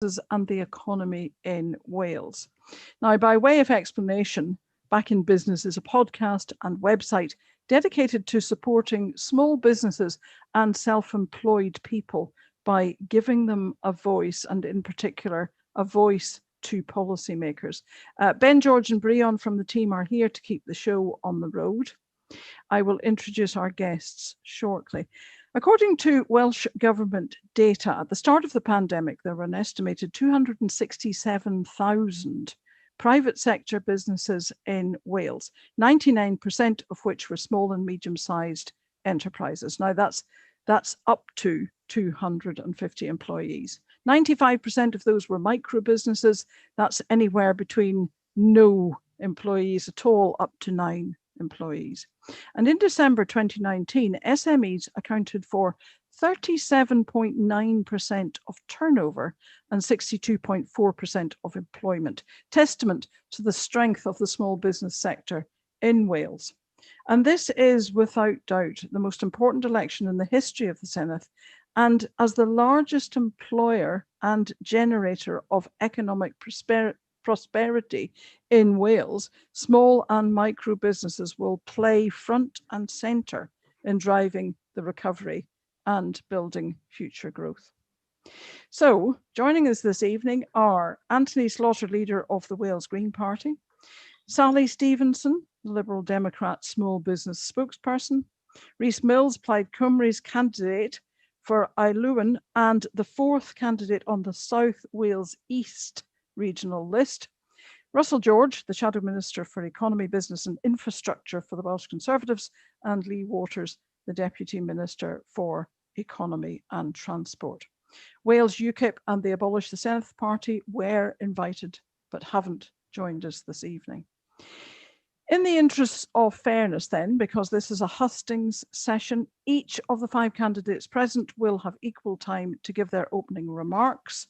and the economy in Wales. Now, by way of explanation, Back in Business is a podcast and website dedicated to supporting small businesses and self-employed people by giving them a voice, and in particular, a voice to policymakers. Ben, George and Breon from the team are here to keep the show on the road. I will introduce our guests shortly. According to Welsh Government data, at the start of the pandemic, there were an estimated 267,000 private sector businesses in Wales, 99% of which were small and medium-sized enterprises. Now that's up to 250 employees. 95% of those were micro businesses. That's anywhere between no employees at all up to 9 employees. And in December 2019, SMEs accounted for 37.9% of turnover and 62.4% of employment, testament to the strength of the small business sector in Wales. And this is without doubt the most important election in the history of the Senedd, and as the largest employer and generator of economic prosperity in Wales, small and micro businesses will play front and centre in driving the recovery and building future growth. So, joining us this evening are Anthony Slaughter, leader of the Wales Green Party, Sally Stevenson, the Liberal Democrat small business spokesperson, Rhys Mills, Plaid Cymru's candidate for Islwyn and the 4th candidate on the South Wales East regional list, Russell George, the Shadow Minister for Economy, Business and Infrastructure for the Welsh Conservatives, and Lee Waters, the Deputy Minister for Economy and Transport. Wales UKIP and the Abolish the Senedd Party were invited but haven't joined us this evening. In the interests of fairness then, because this is a hustings session, each of the 5 candidates present will have equal time to give their opening remarks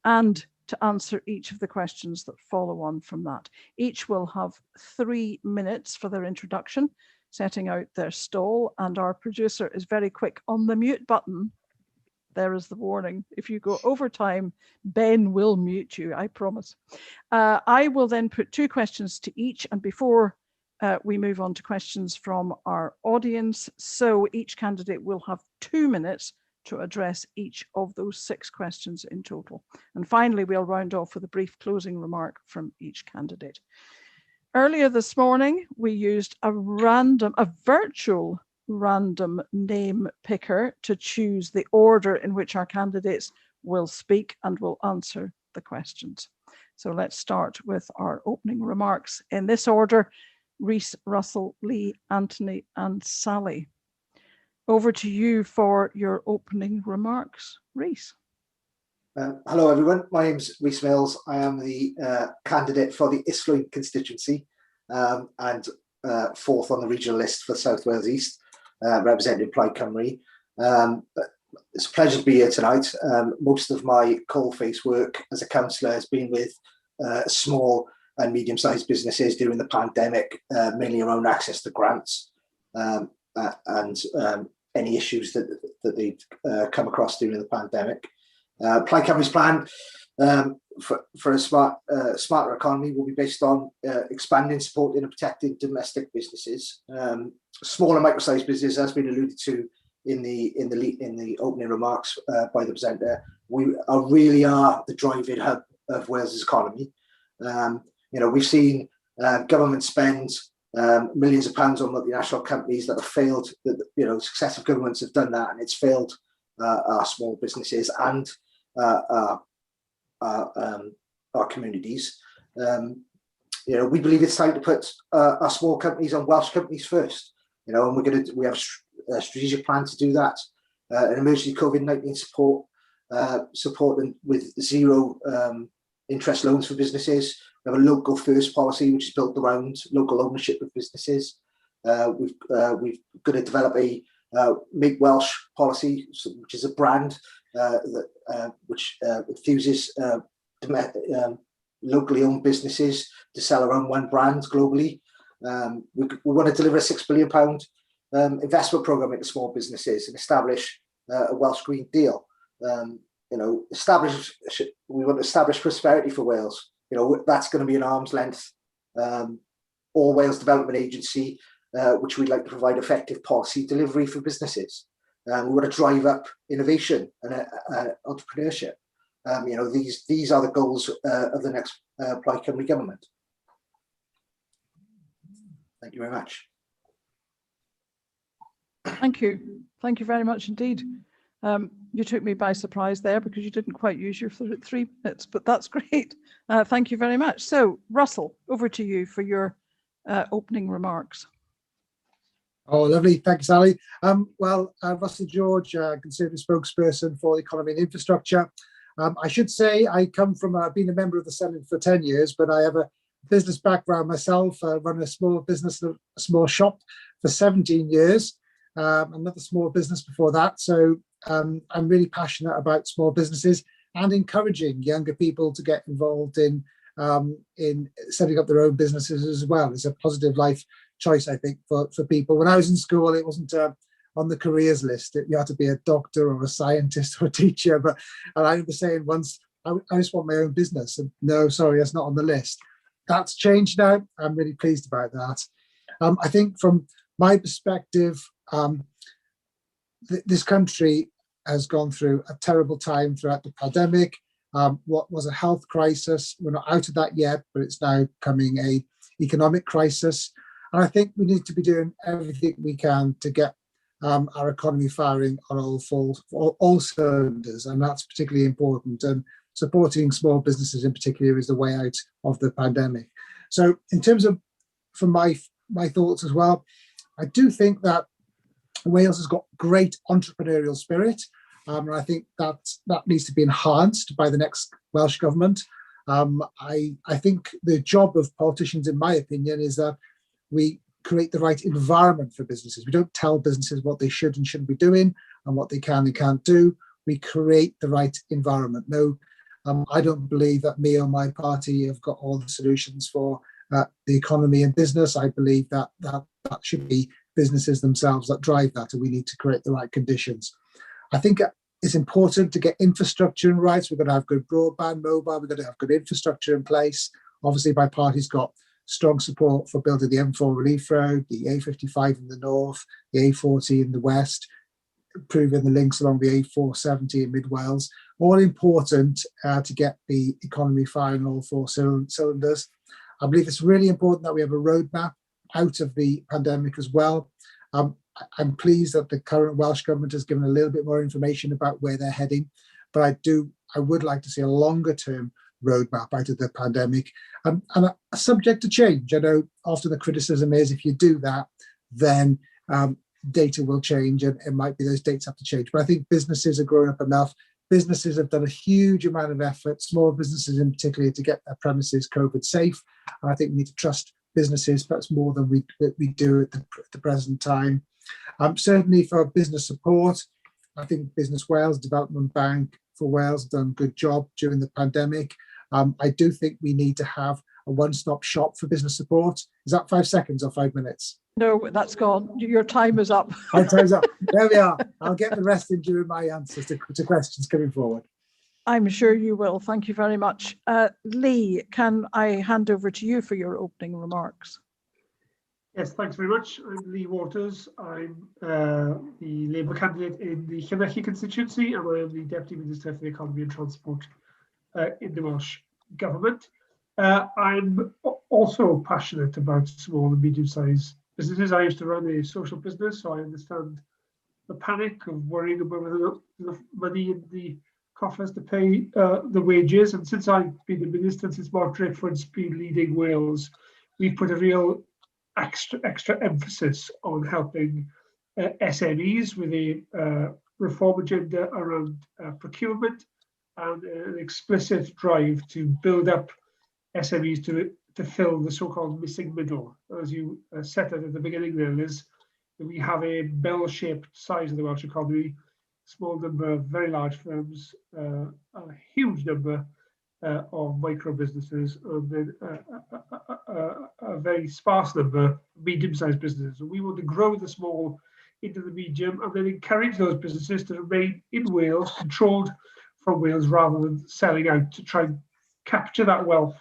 and to answer each of the questions that follow on from that. Each will have 3 minutes for their introduction, setting out their stall, and our producer is very quick on the mute button. There is the warning. If you go over time, Ben will mute you, I promise. I will then put 2 questions to each, and before we move on to questions from our audience, so each candidate will have 2 minutes to address each of those 6 questions in total. And finally, we'll round off with a brief closing remark from each candidate. Earlier this morning, we used a virtual random name picker to choose the order in which our candidates will speak and will answer the questions. So let's start with our opening remarks in this order: Rhys, Russell, Lee, Anthony, and Sally. Over to you for your opening remarks, Rhys. Hello everyone, my name's Rhys Mills. I am the candidate for the Islwyn constituency and 4th on the regional list for South Wales East, representing Plaid Cymru. It's a pleasure to be here tonight. Most of my coalface work as a councillor has been with small and medium-sized businesses during the pandemic, mainly around access to grants and any issues that they've come across during the pandemic. Plaid Cymru's plan for a smarter economy will be based on expanding, supporting and protecting domestic businesses. Small and micro-sized business has been alluded to in the opening remarks by the presenter. We really are the driving hub of Wales's economy. We've seen government spend millions of pounds on multinational companies that have failed. Successive governments have done that, and it's failed our small businesses and our communities. We believe it's time to put our small companies on Welsh companies first. And we have a strategic plan to do that. An emergency COVID-19 support with 0 interest loans for businesses. We have a local first policy which is built around local ownership of businesses. We've got to develop a Make Welsh policy, which is a brand which infuses locally owned businesses to sell around one brand globally. We want to deliver a £6 billion investment programme into small businesses and establish a Welsh Green Deal. we want to establish prosperity for Wales. That's going to be an arm's length, all Wales Development Agency, which we'd like to provide effective policy delivery for businesses. We want to drive up innovation and entrepreneurship. These are the goals of the next Plaid Cymru government. Thank you very much. Thank you. Thank you very much indeed. You took me by surprise there because you didn't quite use your 3 minutes, but that's great. Thank you very much. So, Russell, over to you for your opening remarks. Oh, lovely. Thank you, Sally. Russell George, Conservative spokesperson for economy and infrastructure. I should say I come from being a member of the Senedd for 10 years, but I have a business background myself. I run a small business, a small shop for 17 years. Another small business before that. So I'm really passionate about small businesses and encouraging younger people to get involved in setting up their own businesses as well. It's a positive life choice, I think, for people. When I was in school, it wasn't on the careers list. You had to be a doctor or a scientist or a teacher. And I remember saying once, I just want my own business. And no, sorry, that's not on the list. That's changed now. I'm really pleased about that. I think from my perspective, this country has gone through a terrible time throughout the pandemic. What was a health crisis, we're not out of that yet, but it's now becoming an economic crisis. And I think we need to be doing everything we can to get our economy firing on all cylinders, and that's particularly important. And supporting small businesses in particular is the way out of the pandemic. So in terms of, from my thoughts as well, I do think that Wales has got great entrepreneurial spirit, and I think that needs to be enhanced by the next Welsh government. I think the job of politicians, in my opinion, is that we create the right environment for businesses. We don't tell businesses what they should and shouldn't be doing and what they can and can't do. We create the right environment. No, I don't believe that me or my party have got all the solutions for the economy and business. I believe that should be businesses themselves that drive that, and we need to create the right conditions. I think it's important to get infrastructure in rights. We're going to have good broadband, mobile. We're going to have good infrastructure in place. Obviously, my party's got strong support for building the M4 Relief Road, the A55 in the north, the A40 in the west, improving the links along the A470 in Mid Wales. All important to get the economy firing on all 4 cylinders. I believe it's really important that we have a roadmap out of the pandemic as well. I'm pleased that the current Welsh government has given a little bit more information about where they're heading, but I would like to see a longer term roadmap out of the pandemic, and subject to change. I know often the criticism is if you do that, then data will change, and it might be those dates have to change. But I think businesses are growing up enough. Businesses have done a huge amount of effort, small businesses in particular, to get their premises COVID safe. And I think we need to trust businesses perhaps more than we do at the present time. Certainly for business support, I think Business Wales, Development Bank for Wales have done a good job during the pandemic. I do think we need to have a one-stop shop for business support. Is that 5 seconds or 5 minutes? No, that's gone. Your time is up. My time's up. There we are. I'll get the rest in during my answers to questions coming forward. I'm sure you will. Thank you very much. Lee, can I hand over to you for your opening remarks? Yes, thanks very much. I'm Lee Waters. I'm the Labour candidate in the Senedd constituency, and I am the Deputy Minister for the Economy and Transport in the Welsh Government. I'm also passionate about small and medium-sized businesses. I used to run a social business, so I understand the panic of worrying about whether there's enough money in the coffers to pay the wages. And since I've been the minister, since Mark Drakeford's been leading Wales, we've put a real extra emphasis on helping SMEs with a reform agenda around procurement and an explicit drive to build up SMEs to fill the so-called missing middle. As you set it at the beginning there, Liz, we have a bell-shaped size of the Welsh economy, small number of very large firms, a huge number of micro businesses, and then a very sparse number of medium-sized businesses. And we want to grow the small into the medium and then encourage those businesses to remain in Wales, controlled from Wales rather than selling out to try and capture that wealth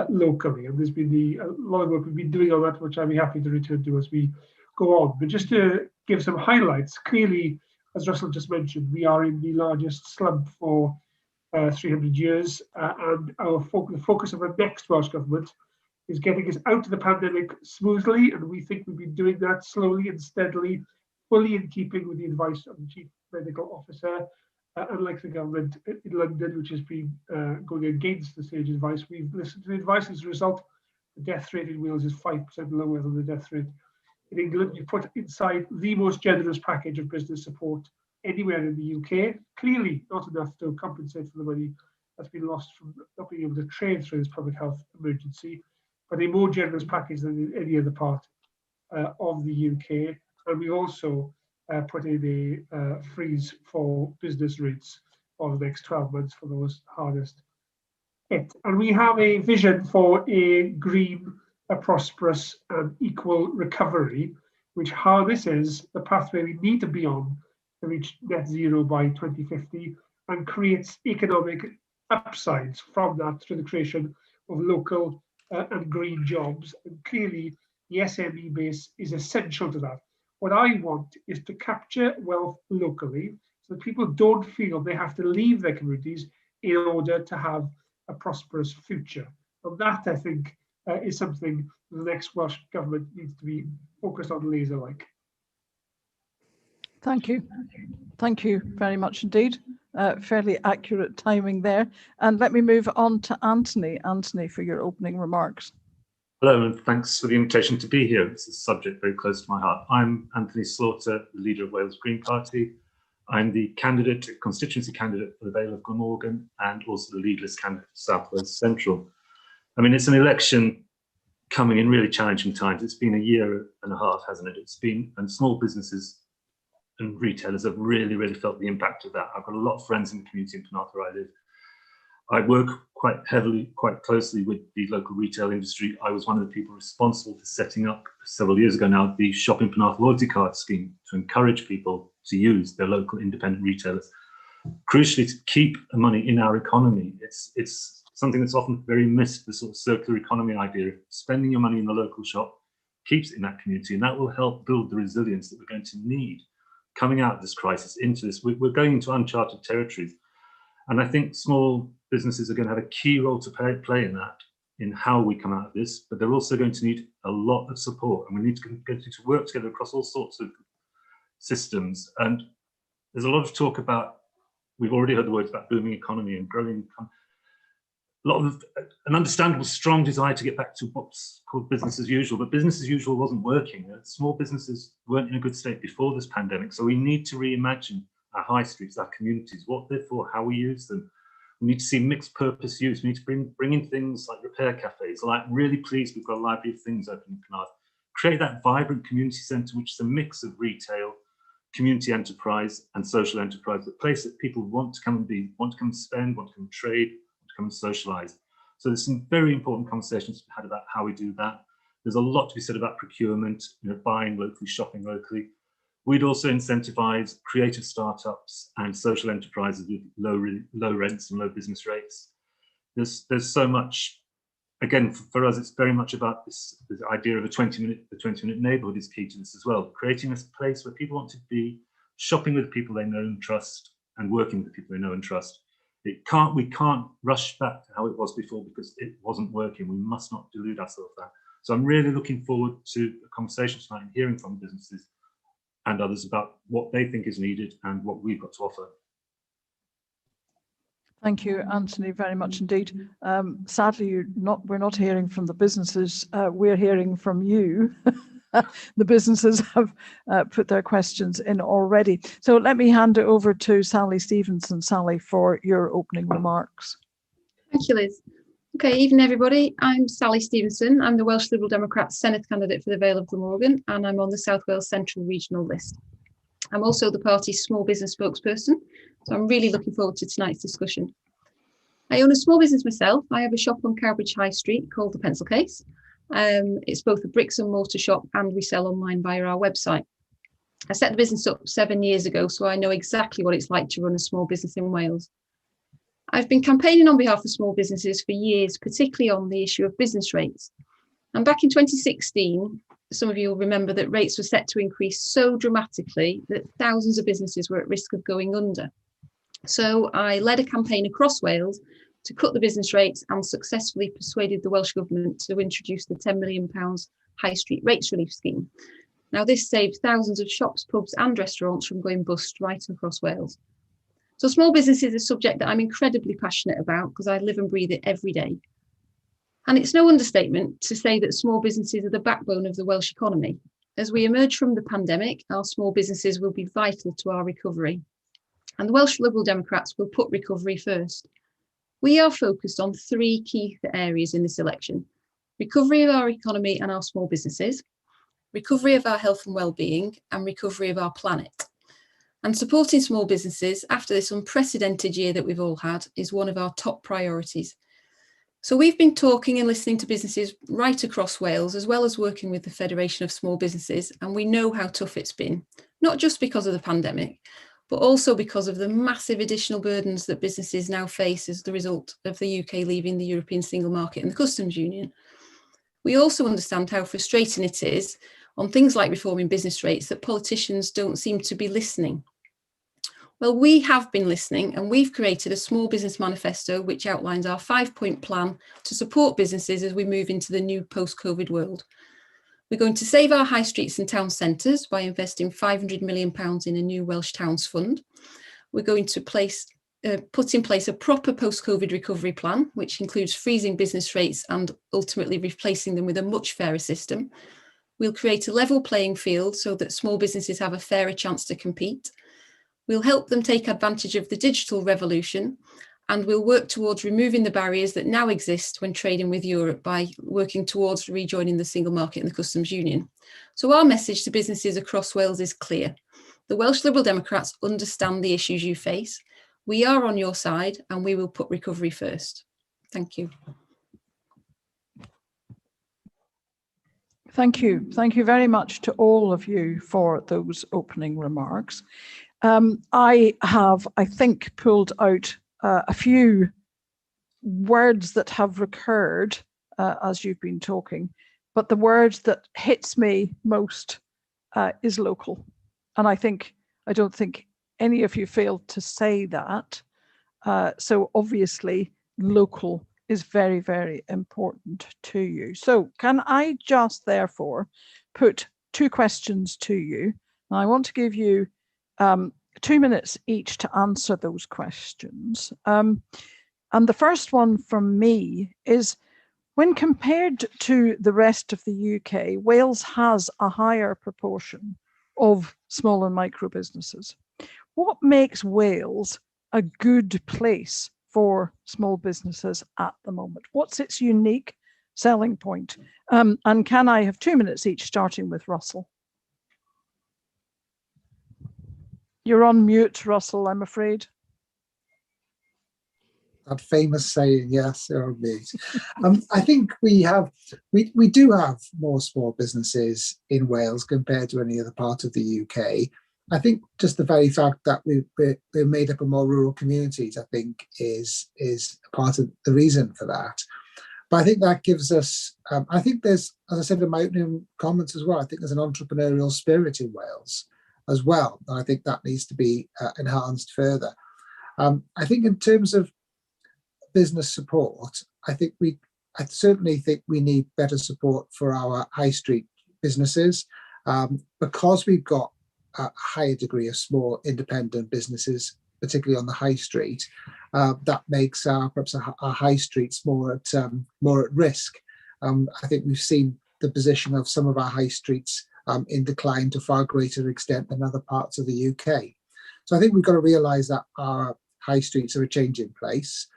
locally. And there's been a lot of work we've been doing on that, which I'll be happy to return to as we go on. But just to give some highlights, clearly, as Russell just mentioned, we are in the largest slump for 300 years, and the focus of the next Welsh Government is getting us out of the pandemic smoothly, and we think we've been doing that slowly and steadily, fully in keeping with the advice of the Chief Medical Officer. Unlike the government in London, which has been going against the sage advice, we've listened to the advice. As a result, the death rate in Wales is 5% lower than the death rate in England. We put inside the most generous package of business support anywhere in the UK. Clearly not enough to compensate for the money that's been lost from not being able to trade through this public health emergency, but a more generous package than in any other part of the UK. And we also put in a freeze for business rates for the next 12 months for those hardest hit. And we have a vision for a green, a prosperous and equal recovery, which harnesses the pathway we need to be on to reach net zero by 2050 and creates economic upsides from that through the creation of local and green jobs. And clearly the SME base is essential to that. What I want is to capture wealth locally so that people don't feel they have to leave their communities in order to have a prosperous future. And that, I think, is something the next Welsh Government needs to be focused on laser-like. Thank you. Thank you very much indeed. Fairly accurate timing there. And let me move on to Anthony. Anthony, for your opening remarks. Hello, and thanks for the invitation to be here. It's a subject very close to my heart. I'm Anthony Slaughter, the leader of Wales Green Party. I'm the constituency candidate for the Vale of Glamorgan and also the leadless candidate for South Wales Central. I mean, it's an election coming in really challenging times. It's been a year and a half, hasn't it? And small businesses and retailers have really felt the impact of that. I've got a lot of friends in the community in Penarth where I live. I work quite closely with the local retail industry. I was one of the people responsible for setting up several years ago now the Shop in Penarth loyalty card scheme to encourage people to use their local independent retailers. Crucially, to keep the money in our economy. It's something that's often very missed, the sort of circular economy idea of spending your money in the local shop keeps it in that community, and that will help build the resilience that we're going to need coming out of this crisis into this. We're going into uncharted territories. And I think small businesses are going to have a key role to play in that, in how we come out of this, but they're also going to need a lot of support, and we need to work together across all sorts of systems. And there's a lot of talk about, we've already heard the words about booming economy and growing, a lot of an understandable strong desire to get back to what's called business as usual, but business as usual wasn't working. Small businesses weren't in a good state before this pandemic, so we need to reimagine our high streets, our communities, what they're for, how we use them. We need to see mixed purpose use. We need to bring in things like repair cafes. Like, really pleased we've got a library of things open in Penarth. Create that vibrant community centre, which is a mix of retail, community enterprise and social enterprise, the place that people want to come and be, want to come and spend, want to come and trade, want to come and socialise. So there's some very important conversations to be had about how we do that. There's a lot to be said about procurement, buying locally, shopping locally. We'd also incentivise creative startups and social enterprises with low rents and low business rates. There's so much. Again, for us, it's very much about this idea of the 20-minute neighbourhood is key to this as well. Creating a place where people want to be, shopping with people they know and trust, and working with people they know and trust. We can't rush back to how it was before because it wasn't working. We must not delude ourselves that. So I'm really looking forward to a conversation tonight and hearing from businesses and others about what they think is needed and what we've got to offer. Thank you, Anthony, very much indeed. Sadly, we're not hearing from the businesses. We're hearing from you. The businesses have put their questions in already. So let me hand it over to Sally Stevenson. Sally, for your opening remarks. Thank you, Liz. Okay, evening everybody. I'm Sally Stevenson. I'm the Welsh Liberal Democrats Senedd candidate for the Vale of Glamorgan, and I'm on the South Wales Central Regional list. I'm also the party's small business spokesperson, so I'm really looking forward to tonight's discussion. I own a small business myself. I have a shop on Cowbridge High Street called The Pencil Case. It's both a bricks and mortar shop, and we sell online via our website. I set the business up 7 years ago, so I know exactly what it's like to run a small business in Wales. I've been campaigning on behalf of small businesses for years, particularly on the issue of business rates. And back in 2016, some of you will remember that rates were set to increase so dramatically that thousands of businesses were at risk of going under. So I led a campaign across Wales to cut the business rates and successfully persuaded the Welsh Government to introduce the £10 million High Street Rates Relief Scheme. Now, this saved thousands of shops, pubs and restaurants from going bust right across Wales. So small business is a subject that I'm incredibly passionate about because I live and breathe it every day. And it's no understatement to say that small businesses are the backbone of the Welsh economy. As we emerge from the pandemic, our small businesses will be vital to our recovery. And the Welsh Liberal Democrats will put recovery first. We are focused on three key areas in this election: recovery of our economy and our small businesses, recovery of our health and well-being, and recovery of our planet. And supporting small businesses after this unprecedented year that we've all had is one of our top priorities. So we've been talking and listening to businesses right across Wales, as well as working with the Federation of Small Businesses, and we know how tough it's been, not just because of the pandemic, but also because of the massive additional burdens that businesses now face as the result of the UK leaving the European single market and the customs union. We also understand how frustrating it is on things like reforming business rates that politicians don't seem to be listening. Well, we have been listening, and we've created a small business manifesto which outlines our 5-point plan to support businesses as we move into the new post-COVID world. We're going to save our high streets and town centres by investing £500 million in a new Welsh Towns Fund. We're going to put in place a proper post-COVID recovery plan, which includes freezing business rates and ultimately replacing them with a much fairer system. We'll create a level playing field so that small businesses have a fairer chance to compete. We'll help them take advantage of the digital revolution, and we'll work towards removing the barriers that now exist when trading with Europe by working towards rejoining the single market and the customs union. So our message to businesses across Wales is clear. The Welsh Liberal Democrats understand the issues you face. We are on your side, and we will put recovery first. Thank you. Thank you. Thank you very much to all of you for those opening remarks. I have, I think, pulled out a few words that have recurred as you've been talking, but the word that hits me most is local. And I don't think any of you failed to say that. So obviously local is very, very important to you. So can I just therefore put two questions to you? And I want to give you 2 minutes each to answer those questions. And the first one from me is, when compared to the rest of the UK, Wales has a higher proportion of small and micro businesses. What makes Wales a good place for small businesses at the moment? What's its unique selling point? And can I have 2 minutes each, starting with Russell? You're on mute, Russell, I'm afraid. That famous saying, yes, you're on mute. I think we do have more small businesses in Wales compared to any other part of the UK. I think just the very fact that we're made up of more rural communities, I think, is part of the reason for that. But I think that gives us, I think there's, as I said in my opening comments as well, I think there's an entrepreneurial spirit in Wales as well. And I think that needs to be enhanced further. I think in terms of business support, I certainly think we need better support for our high street businesses, because we've got a higher degree of small independent businesses, particularly on the high street. That makes perhaps our high streets more at risk. I think we've seen the position of some of our high streets in decline to far greater extent than other parts of the UK. So I think we've got to realise that our high streets are a changing place.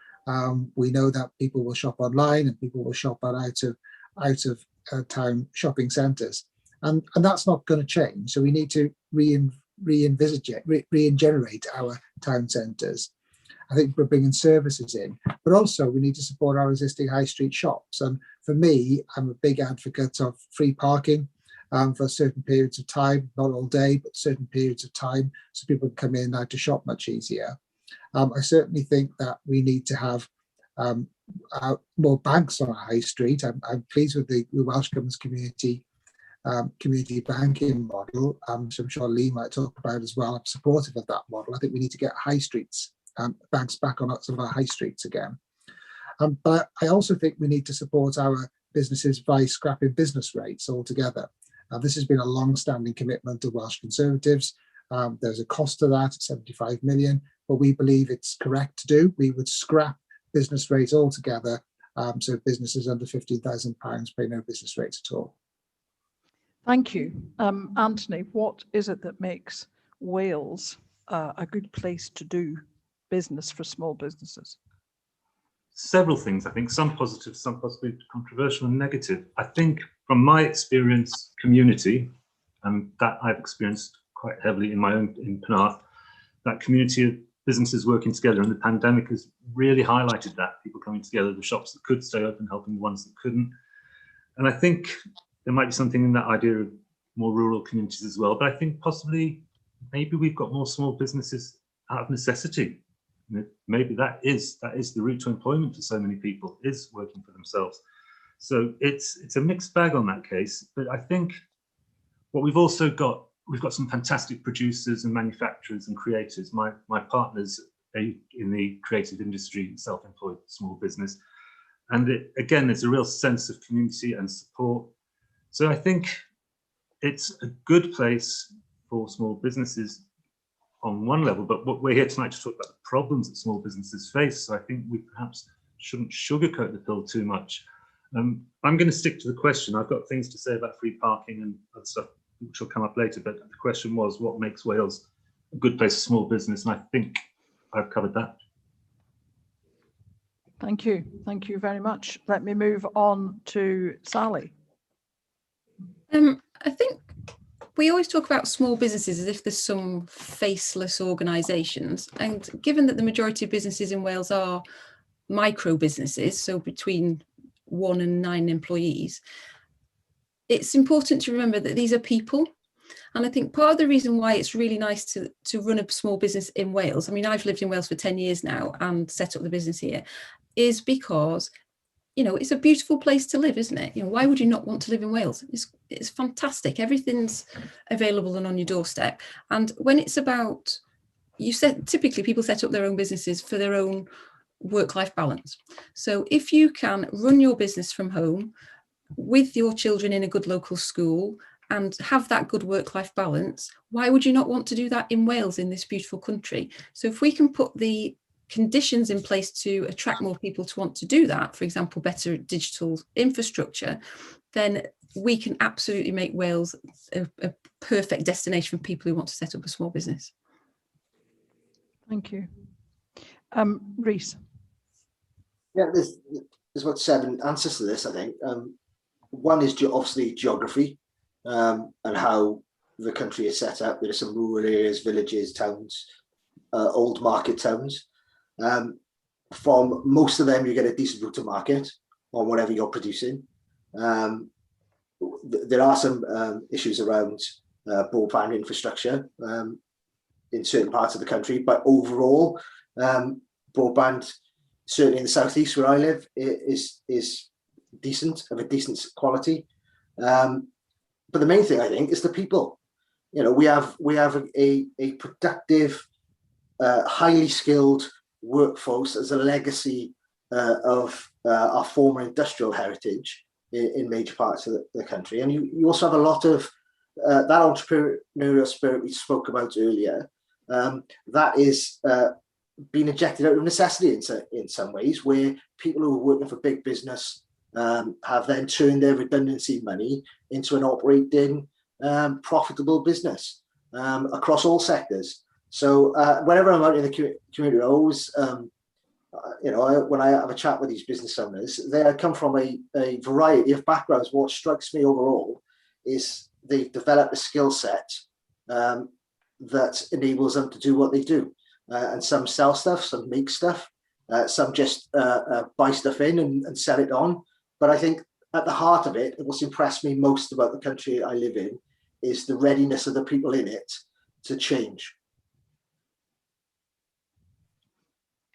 We know that people will shop online and people will shop out of town shopping centres, and that's not going to change. So we need to regenerate our town centres. I think we're bringing services in, but also we need to support our existing high street shops. And for me, I'm a big advocate of free parking for certain periods of time, not all day, but certain periods of time, so people can come in and out to shop much easier. I certainly think that we need to have more banks on our high street. I'm pleased with the Welsh Government's community banking model, which I'm sure Lee might talk about as well. I'm supportive of that model. I think we need to get high streets, banks back on some of our high streets again. But I also think we need to support our businesses by scrapping business rates altogether. This has been a long-standing commitment of Welsh Conservatives. There's a cost to that, 75 million, but we believe it's correct to do. We would scrap business rates altogether, so businesses under £15,000 pay no business rates at all. Thank you. Anthony, what is it that makes Wales a good place to do business for small businesses? Several things, I think, some positive, some possibly controversial and negative. I think from my experience, community, and that I've experienced quite heavily in my own, in Penarth, that community of businesses working together, and the pandemic has really highlighted that, people coming together, the shops that could stay open, helping the ones that couldn't. And I think there might be something in that idea of more rural communities as well, but I think possibly, maybe we've got more small businesses out of necessity. Maybe that is the route to employment for so many people, is working for themselves. So it's a mixed bag on that case, but I think what we've also got, we've got some fantastic producers and manufacturers and creators. My partner's in the creative industry, self-employed small business. And again, there's a real sense of community and support. So I think it's a good place for small businesses on one level, but what we're here tonight to talk about the problems that small businesses face. So I think we perhaps shouldn't sugarcoat the pill too much. I'm going to stick to the question. I've got things to say about free parking and other stuff which will come up later, but the question was, what makes Wales a good place for small business? And I think I've covered that. Thank you. Thank you very much. Let me move on to Sally. I think we always talk about small businesses as if there's some faceless organisations. And given that the majority of businesses in Wales are micro businesses, so between 1 and 9 employees, it's important to remember that these are people. And I think part of the reason why it's really nice to run a small business in Wales, I mean, I've lived in Wales for 10 years now and set up the business here, is because, you know, it's a beautiful place to live, isn't it? You know, why would you not want to live in Wales? It's fantastic. Everything's available and on your doorstep. And when it's about, typically people set up their own businesses for their own work-life balance. So if you can run your business from home with your children in a good local school and have that good work-life balance, why would you not want to do that in Wales, in this beautiful country? So if we can put the conditions in place to attract more people to want to do that, for example, better digital infrastructure, then we can absolutely make Wales a perfect destination for people who want to set up a small business. Thank you. Rhys. Yeah, there's about 7 answers to this, I think. One is obviously geography, and how the country is set up. There are some rural areas, villages, towns, old market towns. From most of them, you get a decent route to market on whatever you're producing. There are some issues around broadband infrastructure in certain parts of the country, but overall, broadband, certainly in the southeast where I live, is decent, of a decent quality. But the main thing, I think, is the people. You know, we have a productive, highly skilled workforce as a legacy of our former industrial heritage in major parts of the country. And you also have a lot of that entrepreneurial spirit we spoke about earlier, that is being injected out of necessity in some ways, where people who are working for big business have then turned their redundancy money into an operating profitable business across all sectors. So whenever I'm out in the community, I always, when I have a chat with these business owners, they come from a variety of backgrounds. What strikes me overall is they've developed a skill set that enables them to do what they do. And some sell stuff, some make stuff, some just buy stuff in and sell it on. But I think at the heart of it, what's impressed me most about the country I live in is the readiness of the people in it to change.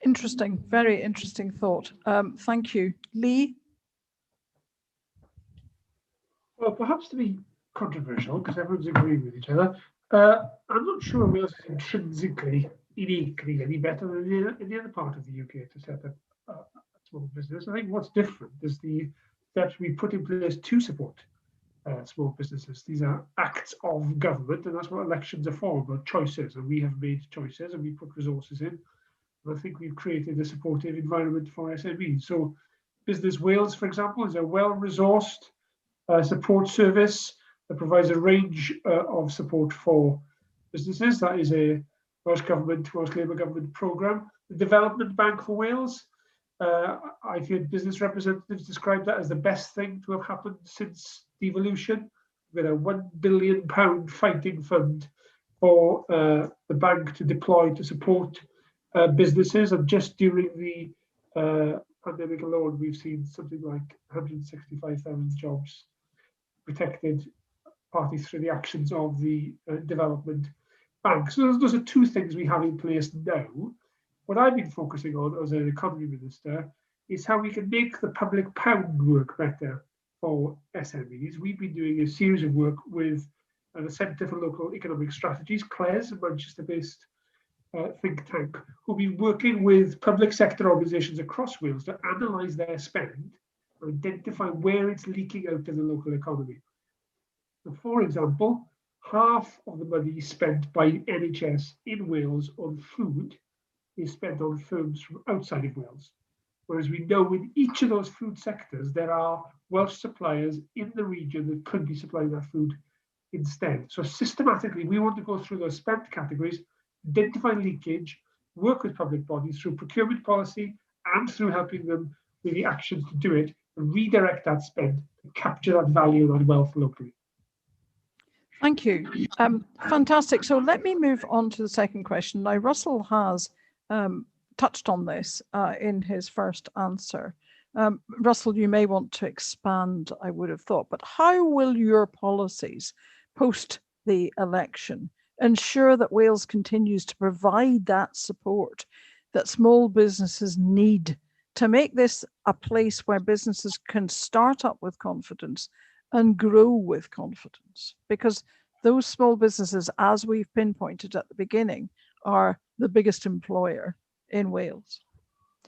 Interesting, very interesting thought. Thank you. Lee? Well, perhaps to be controversial, because everyone's agreeing with each other, I'm not sure Wales is intrinsically, innately any better than any other part of the UK to set up a small business. I think what's different is the steps we put in place to support small businesses. These are acts of government, and that's what elections are for, about choices. And we have made choices and we put resources in. And I think we've created a supportive environment for SMEs. So Business Wales, for example, is a well-resourced support service that provides a range of support for businesses. That is a Welsh Labour government programme. The Development Bank for Wales, I've heard business representatives describe that as the best thing to have happened since devolution. We've got a £1 billion fighting fund for the bank to deploy to support businesses, and just during the pandemic alone, we've seen something like 165,000 jobs protected, partly through the actions of the development bank. So those are two things we have in place now. What I've been focusing on as an economy minister is how we can make the public pound work better for SMEs. We've been doing a series of work with the Centre for Local Economic Strategies, CLES, a Manchester-based think tank, who've been working with public sector organisations across Wales to analyse their spend and identify where it's leaking out of the local economy. So, for example, half of the money spent by NHS in Wales on food is spent on firms from outside of Wales. Whereas we know in each of those food sectors, there are Welsh suppliers in the region that could be supplying that food instead. So systematically, we want to go through those spend categories, identify leakage, work with public bodies through procurement policy and through helping them with the actions to do it, and redirect that spend to capture that value and that wealth locally. Thank you. Fantastic. So let me move on to the second question. Now, Russell has touched on this in his first answer. Russell, you may want to expand, I would have thought, but how will your policies post the election ensure that Wales continues to provide that support that small businesses need to make this a place where businesses can start up with confidence and grow with confidence? Because those small businesses, as we've pinpointed at the beginning, are the biggest employer in Wales.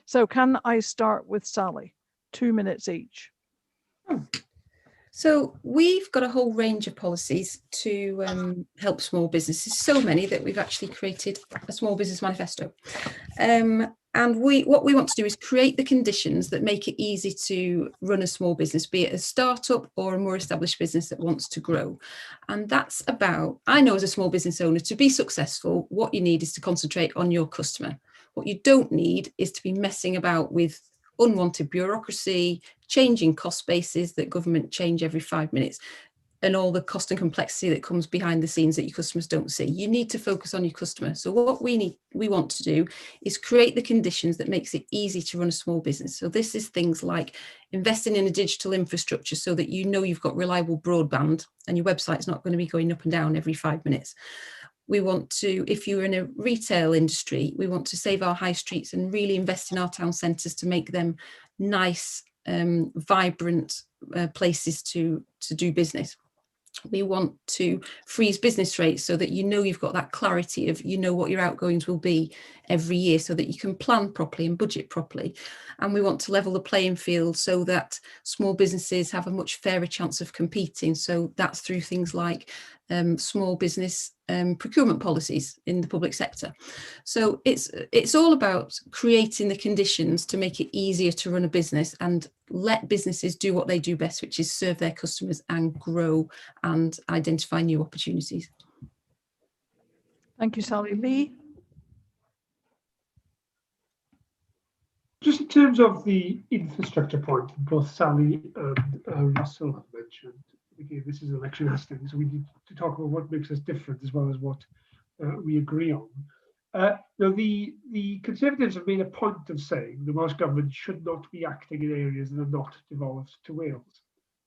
So can I start with Sally? 2 minutes each. So we've got a whole range of policies to help small businesses, so many that we've actually created a small business manifesto. And what we want to do is create the conditions that make it easy to run a small business, be it a startup or a more established business that wants to grow. And that's about, I know as a small business owner, to be successful, what you need is to concentrate on your customer. What you don't need is to be messing about with unwanted bureaucracy, changing cost bases that government change every 5 minutes, and all the cost and complexity that comes behind the scenes that your customers don't see. You need to focus on your customer. So what we want to do is create the conditions that makes it easy to run a small business. So this is things like investing in a digital infrastructure so that you know you've got reliable broadband and your website's not going to be going up and down every 5 minutes. We want to, if you're in a retail industry, we want to save our high streets and really invest in our town centres to make them nice, vibrant places to do business. We want to freeze business rates so that you know you've got that clarity of, you know, what your outgoings will be every year so that you can plan properly and budget properly. And we want to level the playing field so that small businesses have a much fairer chance of competing. So that's through things like small business procurement policies in the public sector. So it's all about creating the conditions to make it easier to run a business and let businesses do what they do best, which is serve their customers and grow and identify new opportunities. Thank you, Sally. Lee? Just in terms of the infrastructure point, both Sally and Russell have mentioned, again, this is election hustings, so we need to talk about what makes us different as well as what we agree on. The Conservatives have made a point of saying the Welsh Government should not be acting in areas that are not devolved to Wales.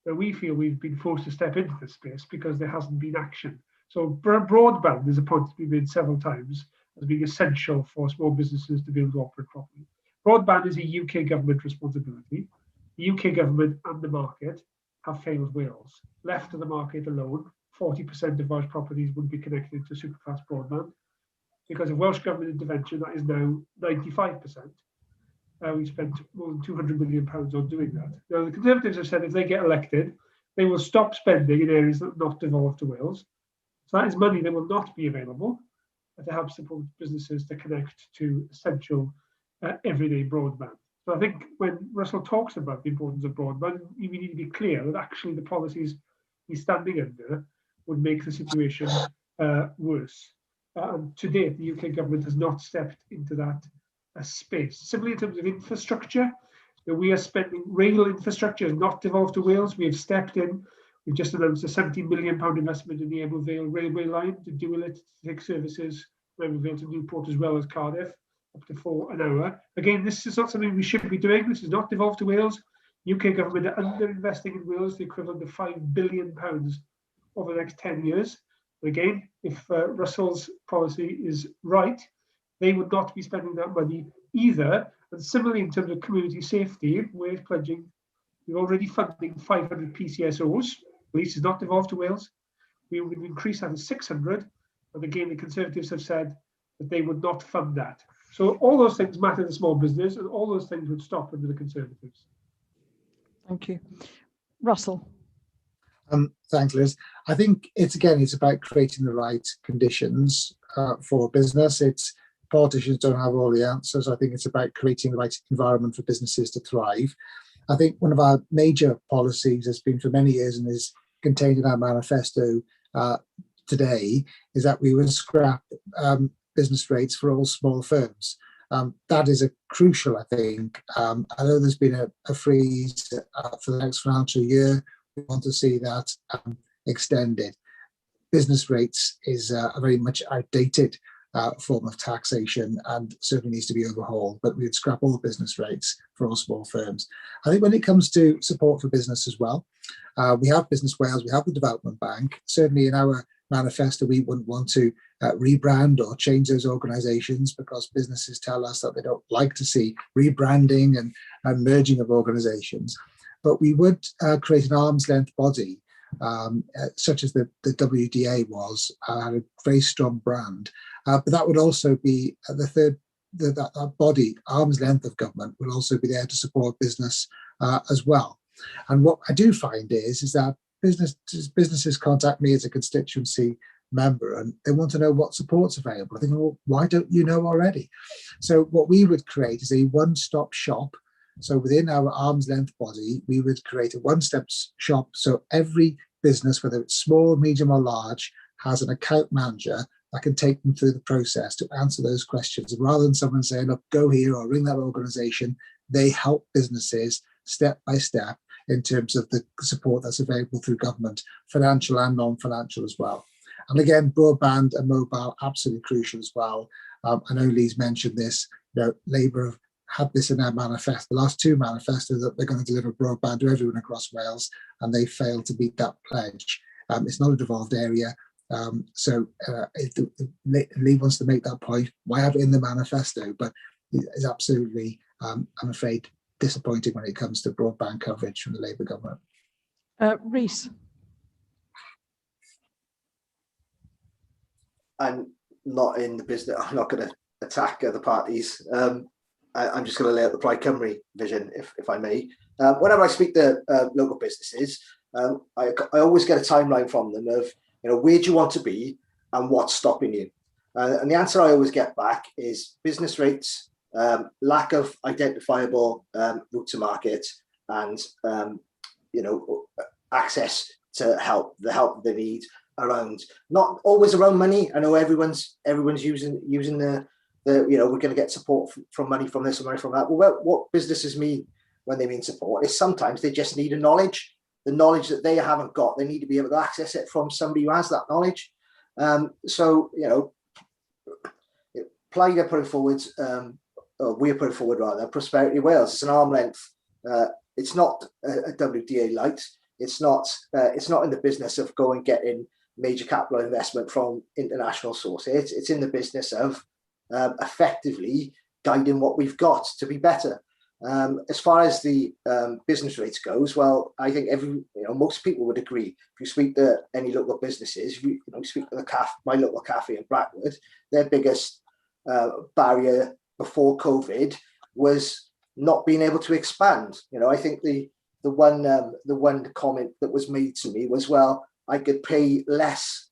Now, we feel we've been forced to step into this space because there hasn't been action. So broadband is a point that's been made several times, as being essential for small businesses to be able to operate properly. Broadband is a UK government responsibility. The UK government and the market have failed Wales. Left to the market alone, 40% of Welsh properties would be connected to superfast broadband. Because of Welsh government intervention, that is now 95%. We spent more than £200 million on doing that. Now, the Conservatives have said if they get elected, they will stop spending in areas that are not devolved to Wales. So that is money that will not be available to help support businesses to connect to essential everyday broadband. So I think when Russell talks about the importance of broadband, we need to be clear that actually the policies he's standing under would make the situation worse. And to date, the UK government has not stepped into that space. Simply in terms of infrastructure, we are spending, rail infrastructure is not devolved to Wales. We have stepped in. We've just announced a £17 million investment in the Ebbw Vale railway line to dual it, to take services from Ebbw Vale to Newport as well as Cardiff, up to 4 an hour. Again, this is not something we should be doing. This is not devolved to Wales. UK government are under-investing in Wales, the equivalent of £5 billion over the next 10 years. But again, if Russell's policy is right, they would not be spending that money either. And similarly, in terms of community safety, we're pledging, we're already funding 500 PCSOs. Police is not devolved to Wales. We would increase that to 600. And again, the Conservatives have said that they would not fund that. So all those things matter to small business, and all those things would stop under the Conservatives. Thank you. Russell. Thanks, Liz. I think it's about creating the right conditions for business. Politicians don't have all the answers. I think it's about creating the right environment for businesses to thrive. I think one of our major policies has been for many years and is contained in our manifesto today is that we will scrap business rates for all small firms. That is a crucial, I think. I know there's been a freeze for the next financial year. We want to see that extended. Business rates is a very much outdated form of taxation and certainly needs to be overhauled, but we'd scrap all business rates for all small firms. I think when it comes to support for business as well, we have Business Wales, we have the Development Bank. Certainly in our manifesto, we wouldn't want to rebrand or change those organisations because businesses tell us that they don't like to see rebranding and merging of organisations. But we would create an arm's length body, such as the WDA was, had a very strong brand. But that would also be the third, that body, arm's length of government, will also be there to support business as well. And what I do find is that businesses contact me as a constituency member and they want to know what support's available. I think, well, why don't you know already? So what we would create is a one-stop shop. So within our arm's length body, we would create a one-stop shop. So every business, whether it's small, medium or large, has an account manager that can take them through the process to answer those questions. And rather than someone saying, look, go here or ring that organisation, they help businesses step by step in terms of the support that's available through government, financial and non-financial as well. And again, broadband and mobile, absolutely crucial as well. I know Lee's mentioned this, Labour have had this in their manifesto, the last two manifestos, that they're going to deliver broadband to everyone across Wales, and they failed to meet that pledge. It's not a devolved area. So if Lee wants to make that point, why have it in the manifesto? But it's absolutely, I'm afraid, disappointing when it comes to broadband coverage from the Labour government. Rhys. I'm not in the business. I'm not going to attack other parties. I'm just going to lay out the Plaid Cymru vision, if I may. Whenever I speak to local businesses, I always get a timeline from them of, where do you want to be and what's stopping you? And the answer I always get back is business rates, lack of identifiable route to market, and access to the help they need around, not always around money. I know everyone's using the we're going to get support from money from this and money from that. Well, what businesses mean when they mean support is sometimes they just need the knowledge that they haven't got. They need to be able to access it from somebody who has that knowledge. Plaid are putting forward, we're putting forward rather, Prosperity Wales. It's an arm length. It's not a WDA light. It's not in the business of going getting major capital investment from international sources. It's in the business of effectively guiding what we've got to be better. As far as the business rates goes, well, I think most people would agree. If you speak to any local businesses, if you speak to my local cafe in Blackwood, their biggest barrier before COVID was not being able to expand. I think the one comment that was made to me was, well, I could pay less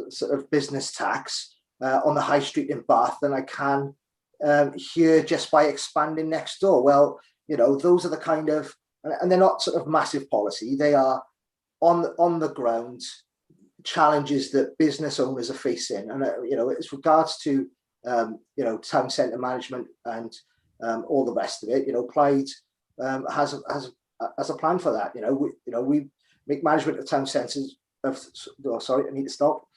sort of business tax on the high street in Bath than I can here just by expanding next door. Well, those are the kind of, and they're not sort of massive policy. They are on the ground challenges that business owners are facing. And as regards to town centre management and all the rest of it, Clyde has a plan for that. We make management of town centres. Sorry, I need to stop.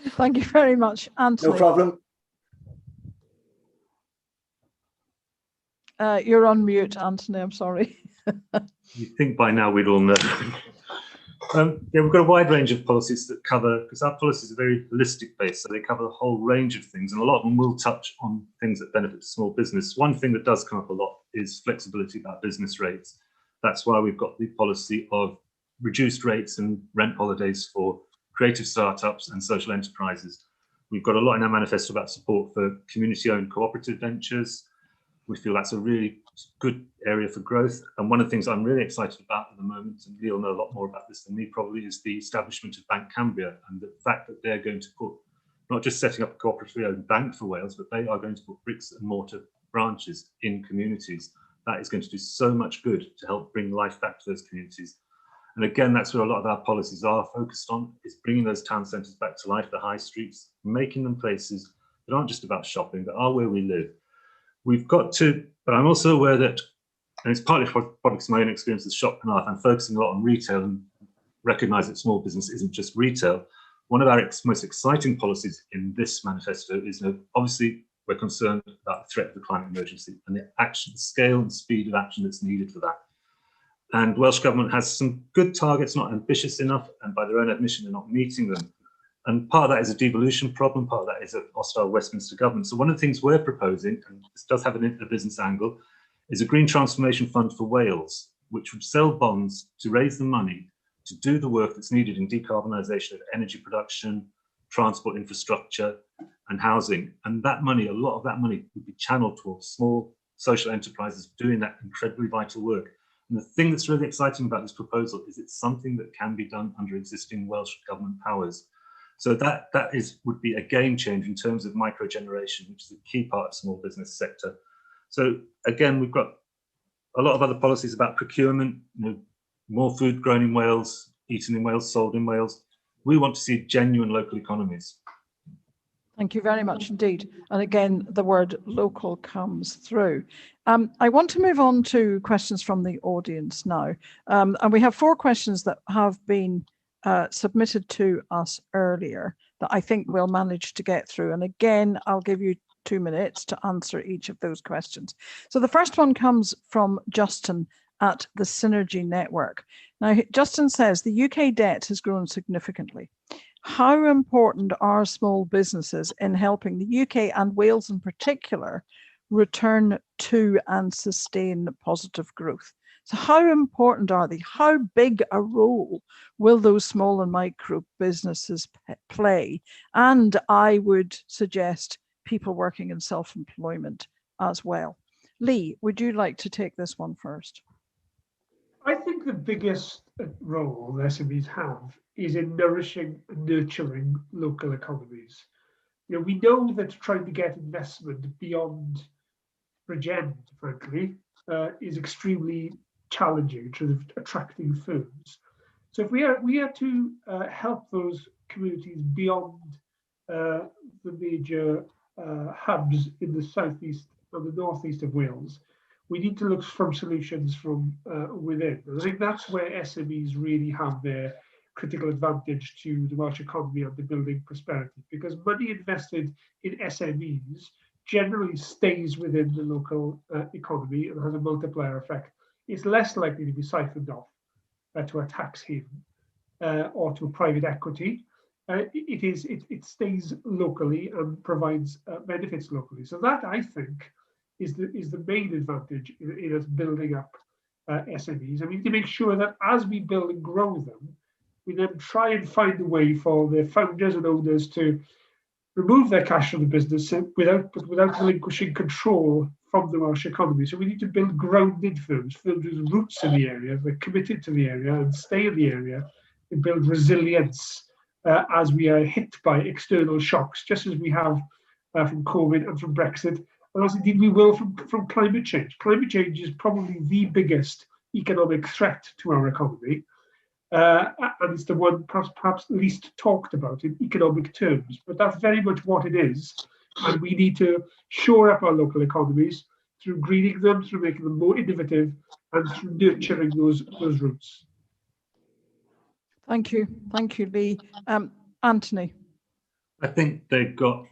Thank you very much, Anthony. No problem. You're on mute, Anthony. I'm sorry. You think by now we'd all know. We've got a wide range of policies that cover, because our policies are very holistic based, so they cover a whole range of things, and a lot of them will touch on things that benefit small business. One thing that does come up a lot is flexibility about business rates. That's why we've got the policy of reduced rates and rent holidays for creative startups and social enterprises. We've got a lot in our manifesto about support for community-owned cooperative ventures. We feel that's a really good area for growth. And one of the things I'm really excited about at the moment, and Lee will know a lot more about this than me probably, is the establishment of Bank Cambria, and the fact that they're going to put, not just setting up a cooperatively owned bank for Wales, but they are going to put bricks and mortar branches in communities. That is going to do so much good to help bring life back to those communities. And again, that's where a lot of our policies are focused on, is bringing those town centres back to life, the high streets, making them places that aren't just about shopping, that are where we live. We've got to, but I'm also aware that, and it's partly products of my own experience as shop penard, I'm focusing a lot on retail and recognise that small business isn't just retail. One of our most exciting policies in this manifesto is, obviously, we're concerned about the threat of the climate emergency and the action, the scale and speed of action that's needed for that. And Welsh Government has some good targets, not ambitious enough, and by their own admission, they're not meeting them. And part of that is a devolution problem, part of that is a hostile Westminster government. So one of the things we're proposing, and this does have a business angle, is a Green Transformation Fund for Wales, which would sell bonds to raise the money to do the work that's needed in decarbonisation of energy production, transport infrastructure, and housing. And that money, a lot of that money would be channeled towards small social enterprises doing that incredibly vital work. And the thing that's really exciting about this proposal is it's something that can be done under existing Welsh Government powers. So that would be a game changer in terms of microgeneration, which is a key part of the small business sector. So again, we've got a lot of other policies about procurement, more food grown in Wales, eaten in Wales, sold in Wales. We want to see genuine local economies. Thank you very much indeed. And again, the word local comes through. I want to move on to questions from the audience now. And we have 4 questions that have been submitted to us earlier that I think we'll manage to get through. And again, I'll give you 2 minutes to answer each of those questions. So the first one comes from Justin at the Synergy Network. Now, Justin says the UK debt has grown significantly. How important are small businesses in helping the UK and Wales in particular return to and sustain positive growth? So how important are they? How big a role will those small and micro businesses play? And I would suggest people working in self-employment as well. Lee, would you like to take this one first? I think the biggest role SMEs have is in nourishing and nurturing local economies. We know that trying to get investment beyond Bridgend, frankly, is extremely challenging in terms of attracting firms. So if we are to help those communities beyond the major hubs in the southeast and the northeast of Wales, we need to look for solutions from within. I think that's where SMEs really have their critical advantage to the Welsh economy and the building prosperity, because money invested in SMEs generally stays within the local economy and has a multiplier effect. It's less likely to be siphoned off to a tax haven or to a private equity. it stays locally and provides benefits locally. So that, I think, is the main advantage in us building up SMEs. I mean, to make sure that as we build and grow them, we then try and find a way for the founders and owners to remove their cash from the business without relinquishing control from the Welsh economy. So we need to build grounded firms with roots in the area, they're committed to the area and stay in the area, and build resilience as we are hit by external shocks, just as we have from COVID and from Brexit, and as indeed we will from climate change. Climate change is probably the biggest economic threat to our economy. And it's the one perhaps least talked about in economic terms, but that's very much what it is. And we need to shore up our local economies through greening them, through making them more innovative, and through nurturing those roots. Thank you, Lee. Anthony. I think they've got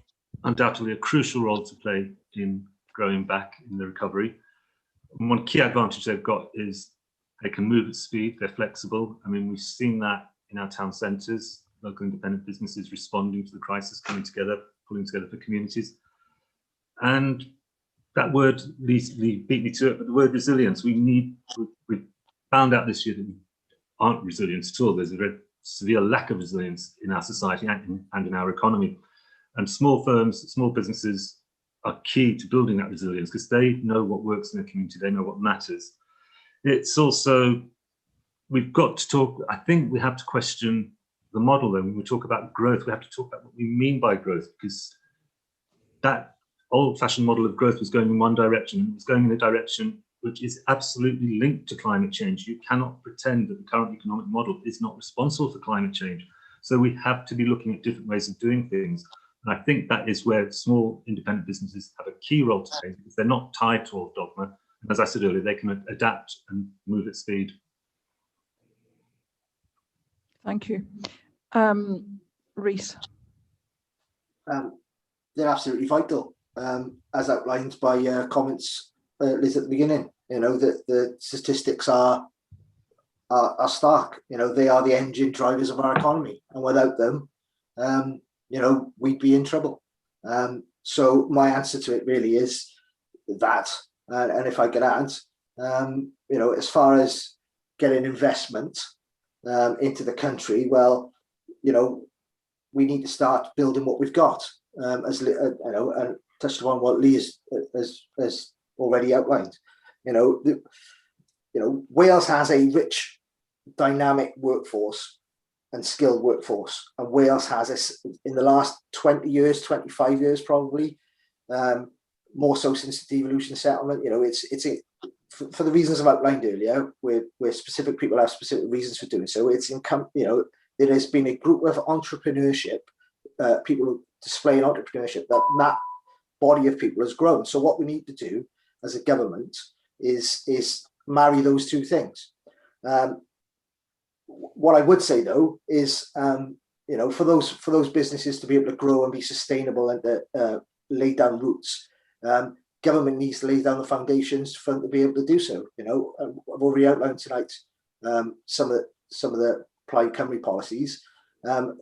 undoubtedly a crucial role to play in growing back in the recovery. And one key advantage they've got is they can move at speed, they're flexible. I mean, we've seen that in our town centres, local independent businesses responding to the crisis, coming together, pulling together for communities. And that word beat me to it, but the word resilience, we've found out this year that we aren't resilient at all. There's a very severe lack of resilience in our society and in our economy. And small firms, small businesses are key to building that resilience because they know what works in the community, they know what matters. It's also, we've got to talk, I think we have to question the model then. When we talk about growth, we have to talk about what we mean by growth, because that old-fashioned model of growth was going in one direction, and it was going in a direction which is absolutely linked to climate change. You cannot pretend that the current economic model is not responsible for climate change. So we have to be looking at different ways of doing things. And I think that is where small independent businesses have a key role to play, because they're not tied to old dogma. And as I said earlier, they can adapt and move at speed. Thank you. Rhys. They're absolutely vital, as outlined by comments, Liz, at the beginning. You know, the statistics are stark. You know, they are the engine drivers of our economy, and without them, you know, we'd be in trouble. So my answer to it really is that, and if I could add, you know, as far as getting investment into the country, well, you know, we need to start building what we've got. As you know, and touched upon what Lee has already outlined. You know, Wales has a rich, dynamic workforce and skilled workforce, and Wales has in the last 20 years, 25 years probably, more so since the devolution settlement. You know, for the reasons I've outlined earlier, where specific people have specific reasons for doing so. It's income. You know, there has been a group of entrepreneurship, people displaying entrepreneurship. That body of people has grown. So what we need to do as a government is marry those two things. What I would say though is, you know, for those businesses to be able to grow and be sustainable and to lay down roots, government needs to lay down the foundations for them to be able to do so. You know, I've already outlined tonight some of the Plaid Cymru policies.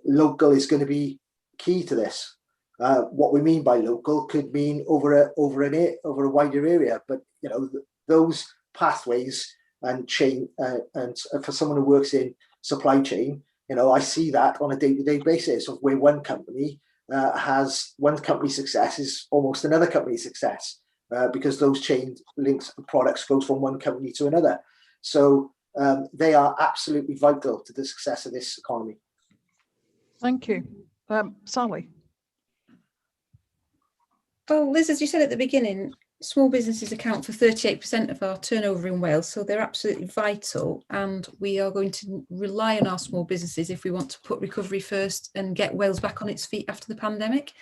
Local is going to be key to this. What we mean by local could mean over a wider area, but you know, those pathways and chain, and for someone who works in supply chain, you know, I see that on a day-to-day basis of where one company success is almost another company's success, because those chain links of products goes from one company to another. So they are absolutely vital to the success of this economy. Thank you. Sally. Well, Liz, as you said at the beginning, small businesses account for 38% of our turnover in Wales, so they're absolutely vital, and we are going to rely on our small businesses if we want to put recovery first and get Wales back on its feet after the pandemic.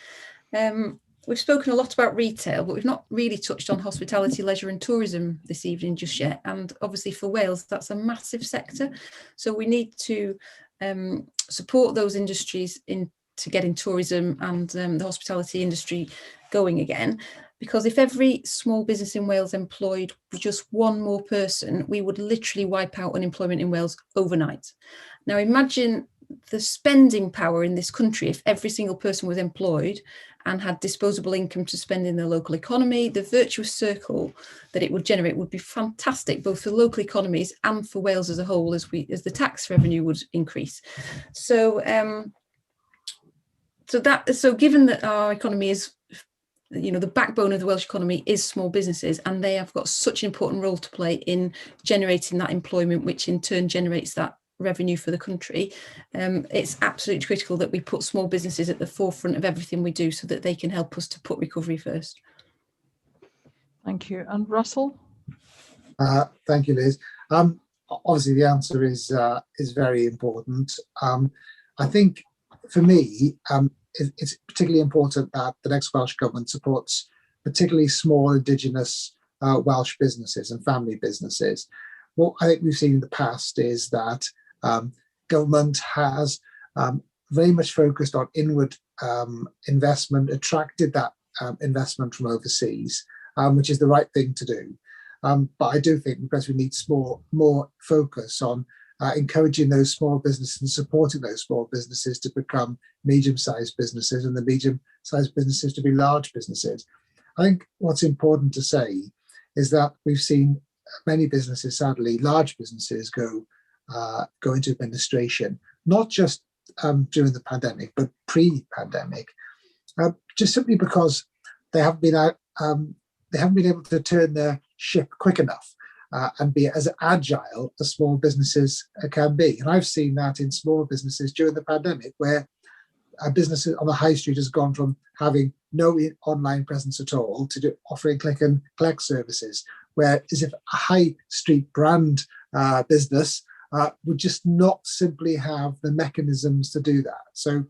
We've spoken a lot about retail, but we've not really touched on hospitality, leisure and tourism this evening just yet, and obviously for Wales that's a massive sector, so we need to support those industries to getting tourism and the hospitality industry going again, because if every small business in Wales employed just one more person, we would literally wipe out unemployment in Wales overnight. Now imagine the spending power in this country, if every single person was employed and had disposable income to spend in their local economy, the virtuous circle that it would generate would be fantastic, both for local economies and for Wales as a whole, as the tax revenue would increase. So, so given that our economy is, the backbone of the Welsh economy is small businesses, and they have got such an important role to play in generating that employment, which in turn generates that revenue for the country. It's absolutely critical that we put small businesses at the forefront of everything we do so that they can help us to put recovery first. Thank you. And Russell? Thank you, Liz. Obviously, the answer is very important. I think for me, it's particularly important that the next Welsh Government supports particularly small Indigenous Welsh businesses and family businesses. What I think we've seen in the past is that government has very much focused on inward investment, attracted that investment from overseas, which is the right thing to do. But I do think because we need more focus on encouraging those small businesses and supporting those small businesses to become medium-sized businesses, and the medium-sized businesses to be large businesses. I think what's important to say is that we've seen many businesses, sadly, large businesses go into administration, not just during the pandemic, but pre-pandemic, just simply because they haven't been able to turn their ship quick enough and be as agile as small businesses can be. And I've seen that in small businesses during the pandemic, where a business on the high street has gone from having no online presence at all to offering click and collect services, where as if a high street brand business would just not simply have the mechanisms to do that. So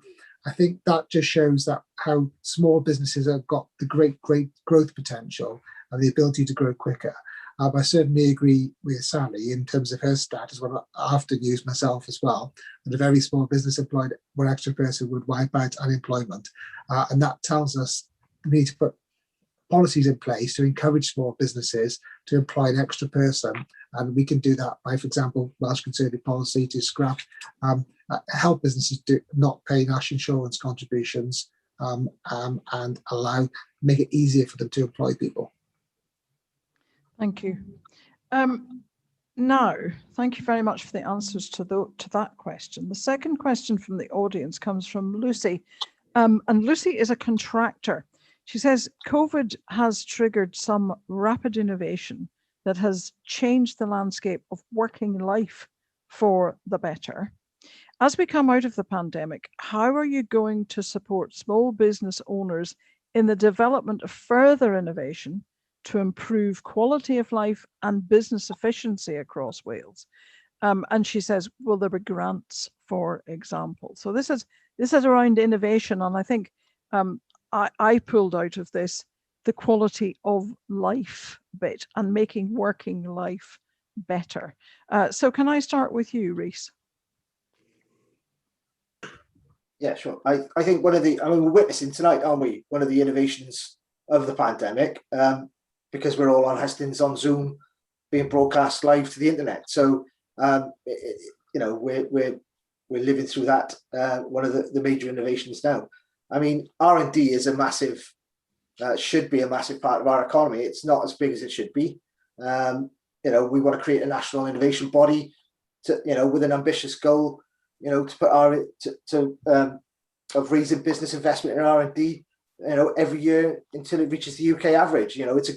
I think that just shows that how small businesses have got the great growth potential and the ability to grow quicker. I certainly agree with Sally in terms of her stat, as well. I often use myself as well, that a very small business employed one extra person would wipe out unemployment. And that tells us we need to put policies in place to encourage small businesses to employ an extra person. And we can do that by, for example, Welsh Conservative policy to scrap, help businesses to not pay national insurance contributions and make it easier for them to employ people. Thank you. Now, thank you very much for the answers to that question. The second question from the audience comes from Lucy. And Lucy is a contractor. She says, COVID has triggered some rapid innovation that has changed the landscape of working life for the better. As we come out of the pandemic, how are you going to support small business owners in the development of further innovation to improve quality of life and business efficiency across Wales? And she says, will there be grants, for example? So this is around innovation, and I think I pulled out of this the quality of life bit and making working life better. So can I start with you, Rhys? Yeah, sure. I think we're witnessing tonight, aren't we, one of the innovations of the pandemic, because we're all on Hustings on Zoom, being broadcast live to the internet. So, we're living through that, one of the major innovations now. I mean, R&D is should be a massive part of our economy. It's not as big as it should be. We want to create a national innovation body with an ambitious goal, of raising business investment in R&D, every year until it reaches the UK average. It's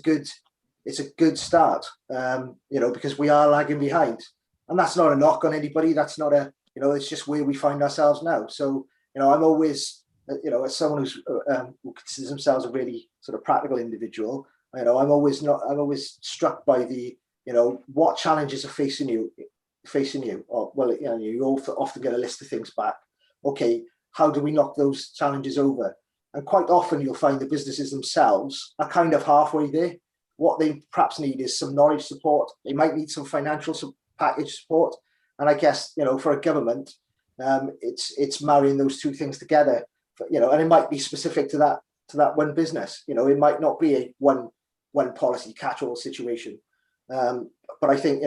a good start, because we are lagging behind, and that's not a knock on anybody. That's not it's just where we find ourselves now. So, I'm always, as someone who considers themselves a really sort of practical individual, I'm always struck by the, what challenges are facing you, or, well, you often get a list of things back. Okay, how do we knock those challenges over? And quite often you'll find the businesses themselves are kind of halfway there. What they perhaps need is some knowledge support. They might need some financial package support. And I guess, for a government, it's marrying those two things together. And it might be specific to that one business. It might not be a one policy catch-all situation. But I think,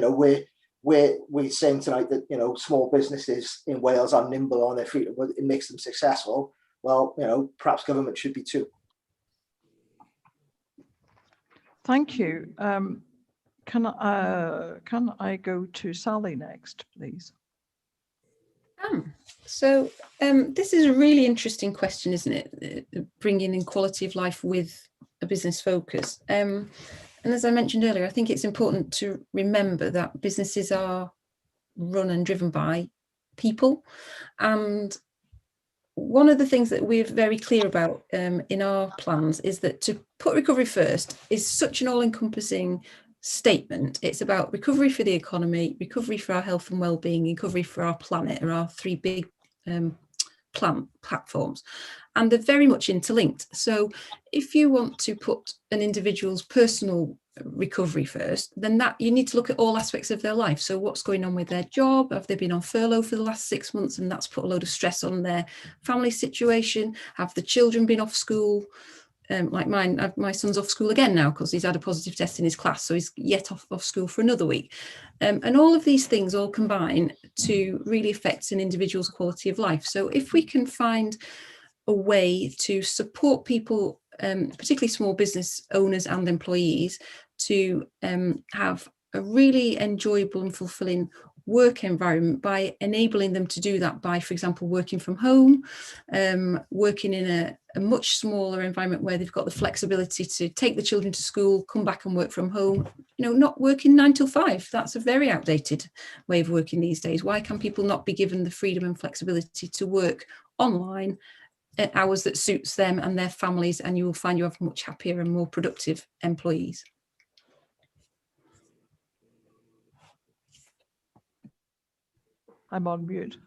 we're saying tonight that, you know, small businesses in Wales are nimble on their feet, it makes them successful. Well, you know, perhaps government should be too. Thank you. Can I go to Sally next, please? So this is a really interesting question, isn't it? Bringing in quality of life with a business focus. And as I mentioned earlier, I think it's important to remember that businesses are run and driven by people. And one of the things that we're very clear about in our plans is that to put recovery first is such an all-encompassing statement. It's about recovery for the economy, recovery for our health and well-being, recovery for our planet, are our three big platforms, and they're very much interlinked. So if you want to put an individual's personal recovery first, then that you need to look at all aspects of their life. So what's going on with their job? Have they been on furlough for the last 6 months and that's put a load of stress on their family situation? Have the children been off school? Like mine, my son's off school again now because he's had a positive test in his class, so he's yet off school for another week. And all of these things all combine to really affect an individual's quality of life. So if we can find a way to support people, particularly small business owners and employees, to have a really enjoyable and fulfilling work environment by enabling them to do that by, for example, working from home, working in a much smaller environment where they've got the flexibility to take the children to school, come back and work from home, you know, not working 9 till 5. That's a very outdated way of working these days. Why can people not be given the freedom and flexibility to work online at hours that suits them and their families, and you will find you have much happier and more productive employees. I'm on mute.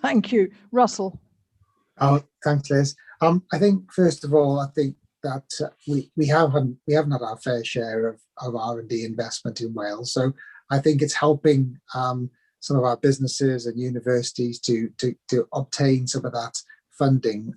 Thank you. Russell. Oh, thanks, Liz. I think, first of all, I think that we haven't had our fair share of R&D investment in Wales. So I think it's helping some of our businesses and universities to obtain some of that funding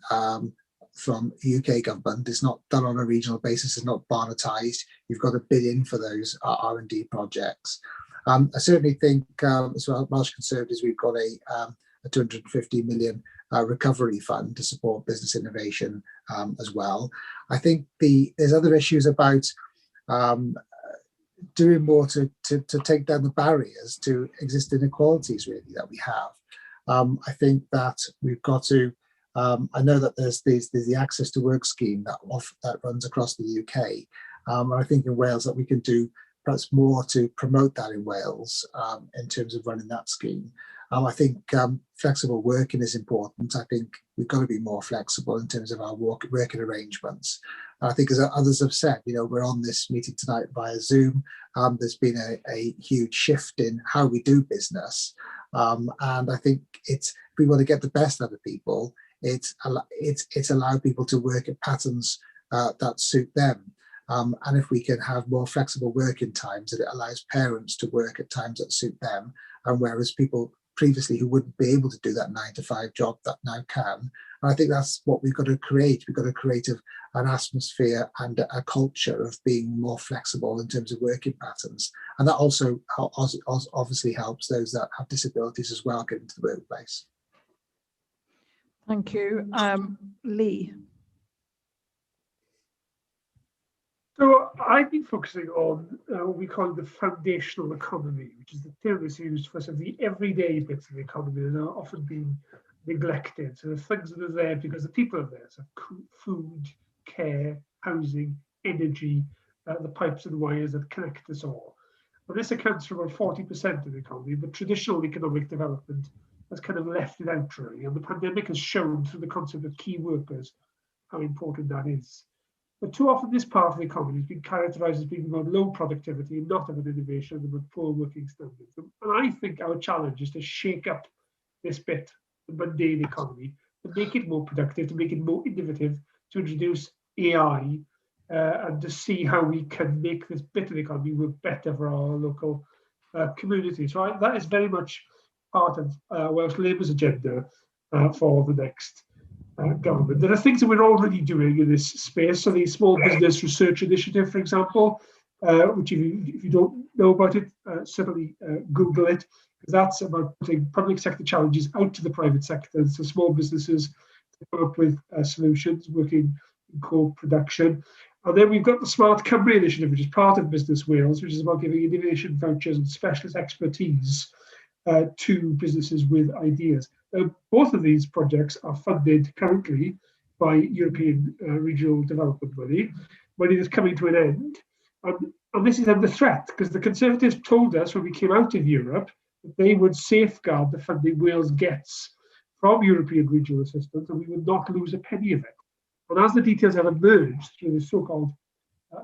from UK government. It's not done on a regional basis. It's not barnetised. You've got to bid in for those R&D projects. I certainly think, as well, Welsh Conservatives, we've got a 250 million recovery fund to support business innovation as well. I think there's other issues about doing more to take down the barriers to existing inequalities, really, that we have. I think that we've got to, I know that there's the Access to Work scheme that runs across the UK. And I think in Wales that we can do perhaps more to promote that in Wales in terms of running that scheme. I think flexible working is important. I think we've got to be more flexible in terms of our working arrangements. I think, as others have said, you know, we're on this meeting tonight via Zoom. There's been a huge shift in how we do business. And I think if we want to get the best out of people, it's allow people to work at patterns that suit them. And if we can have more flexible working times, it allows parents to work at times that suit them. And whereas people previously who wouldn't be able to do that 9 to 5 job that now can. And I think that's what we've got to create. We've got to create an atmosphere and a culture of being more flexible in terms of working patterns. And that also obviously helps those that have disabilities as well get into the workplace. Thank you. Lee. So I've been focusing on what we call the foundational economy, which is the term that's used for some of the everyday bits of the economy that are often being neglected. So the things that are there because the people are there. So food, care, housing, energy, the pipes and wires that connect us all. And this accounts for about 40% of the economy, but traditional economic development has kind of left it out really. And the pandemic has shown through the concept of key workers how important that is. But too often this part of the economy has been characterised as being about low productivity and not about innovation and about poor working standards. And I think our challenge is to shake up this bit, the mundane economy, to make it more productive, to make it more innovative, to introduce AI, and to see how we can make this bit of the economy work better for our local community. So that is very much part of Welsh Labour's agenda for the next government. There are things that we're already doing in this space. So the Small Business Research Initiative, for example, which if you don't know about it, certainly Google it, because that's about putting public sector challenges out to the private sector, so small businesses to come up with solutions, working in co-production. And then we've got the Smart Cymru initiative, which is part of Business Wales, which is about giving innovation vouchers and specialist expertise to businesses with ideas. Both of these projects are funded currently by European regional development money that's coming to an end. And this is under threat because the Conservatives told us when we came out of Europe that they would safeguard the funding Wales gets from European regional assistance and we would not lose a penny of it. And as the details have emerged through the so-called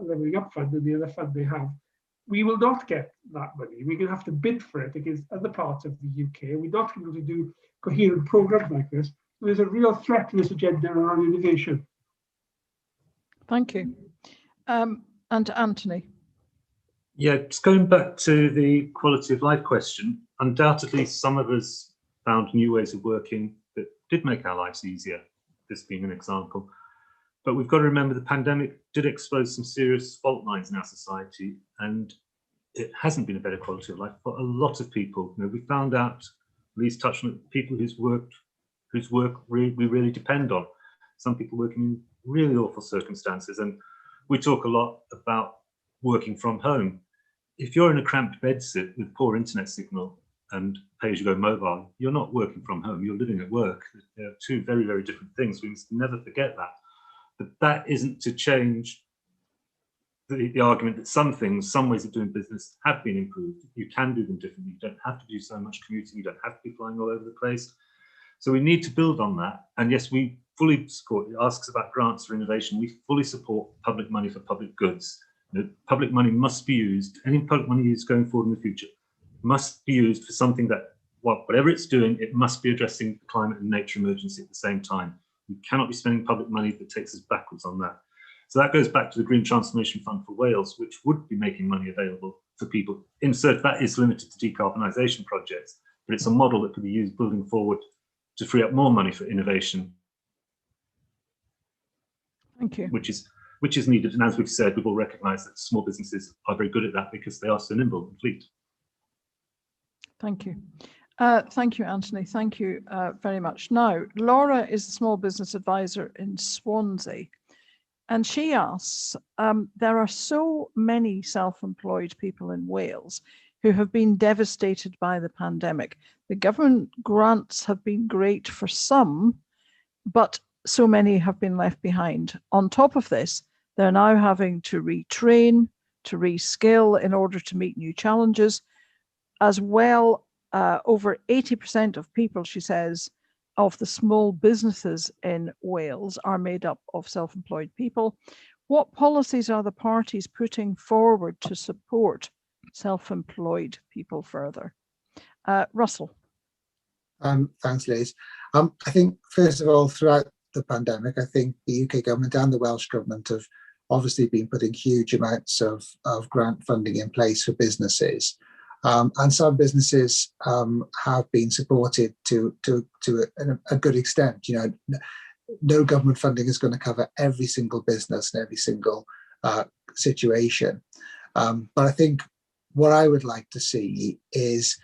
Levelling Up Fund and the other fund they have, we will not get that money. We're going to have to bid for it against other parts of the UK. We're not going to be able to do coherent programs like this. So there's a real threat to this agenda around innovation. Thank you. And Anthony. Yeah, just going back to the quality of life question, undoubtedly some of us found new ways of working that did make our lives easier, this being an example. But we've got to remember the pandemic did expose some serious fault lines in our society, and it hasn't been a better quality of life for a lot of people. You know, we found out, Lee's touched on it, people whose work we really depend on. Some people working in really awful circumstances, and we talk a lot about working from home. If you're in a cramped bedsit with poor internet signal and pay-as-you-go mobile, you're not working from home, you're living at work. They're two very, very different things. We must never forget that. But that isn't to change the argument that some things, some ways of doing business have been improved. You can do them differently. You don't have to do so much commuting. You don't have to be flying all over the place. So we need to build on that. And yes, we fully support, it asks about grants for innovation. We fully support public money for public goods. You know, public money must be used, any public money used going forward in the future must be used for something that, whatever it's doing, it must be addressing the climate and nature emergency at the same time. We cannot be spending public money that takes us backwards on that. So that goes back to the Green Transformation Fund for Wales, which would be making money available for people. Insert that is limited to decarbonisation projects, but it's a model that could be used building forward to free up more money for innovation. Thank you. Which is needed. And as we've said, we've all recognised that small businesses are very good at that because they are so nimble and fleet. Thank you. Thank you, Anthony. Thank you very much. Now, Laura is the Small Business Advisor in Swansea, and she asks, there are so many self-employed people in Wales who have been devastated by the pandemic. The government grants have been great for some, but so many have been left behind. On top of this, they're now having to retrain, to reskill in order to meet new challenges. As well, over 80% of people, she says, of the small businesses in Wales are made up of self-employed people. What policies are the parties putting forward to support self-employed people further? Russell. Thanks, Liz. I think, first of all, throughout the pandemic, I think the UK government and the Welsh government have obviously been putting huge amounts of grant funding in place for businesses. And some businesses have been supported to a good extent. You know, no government funding is going to cover every single business and every single situation. But I think what I would like to see is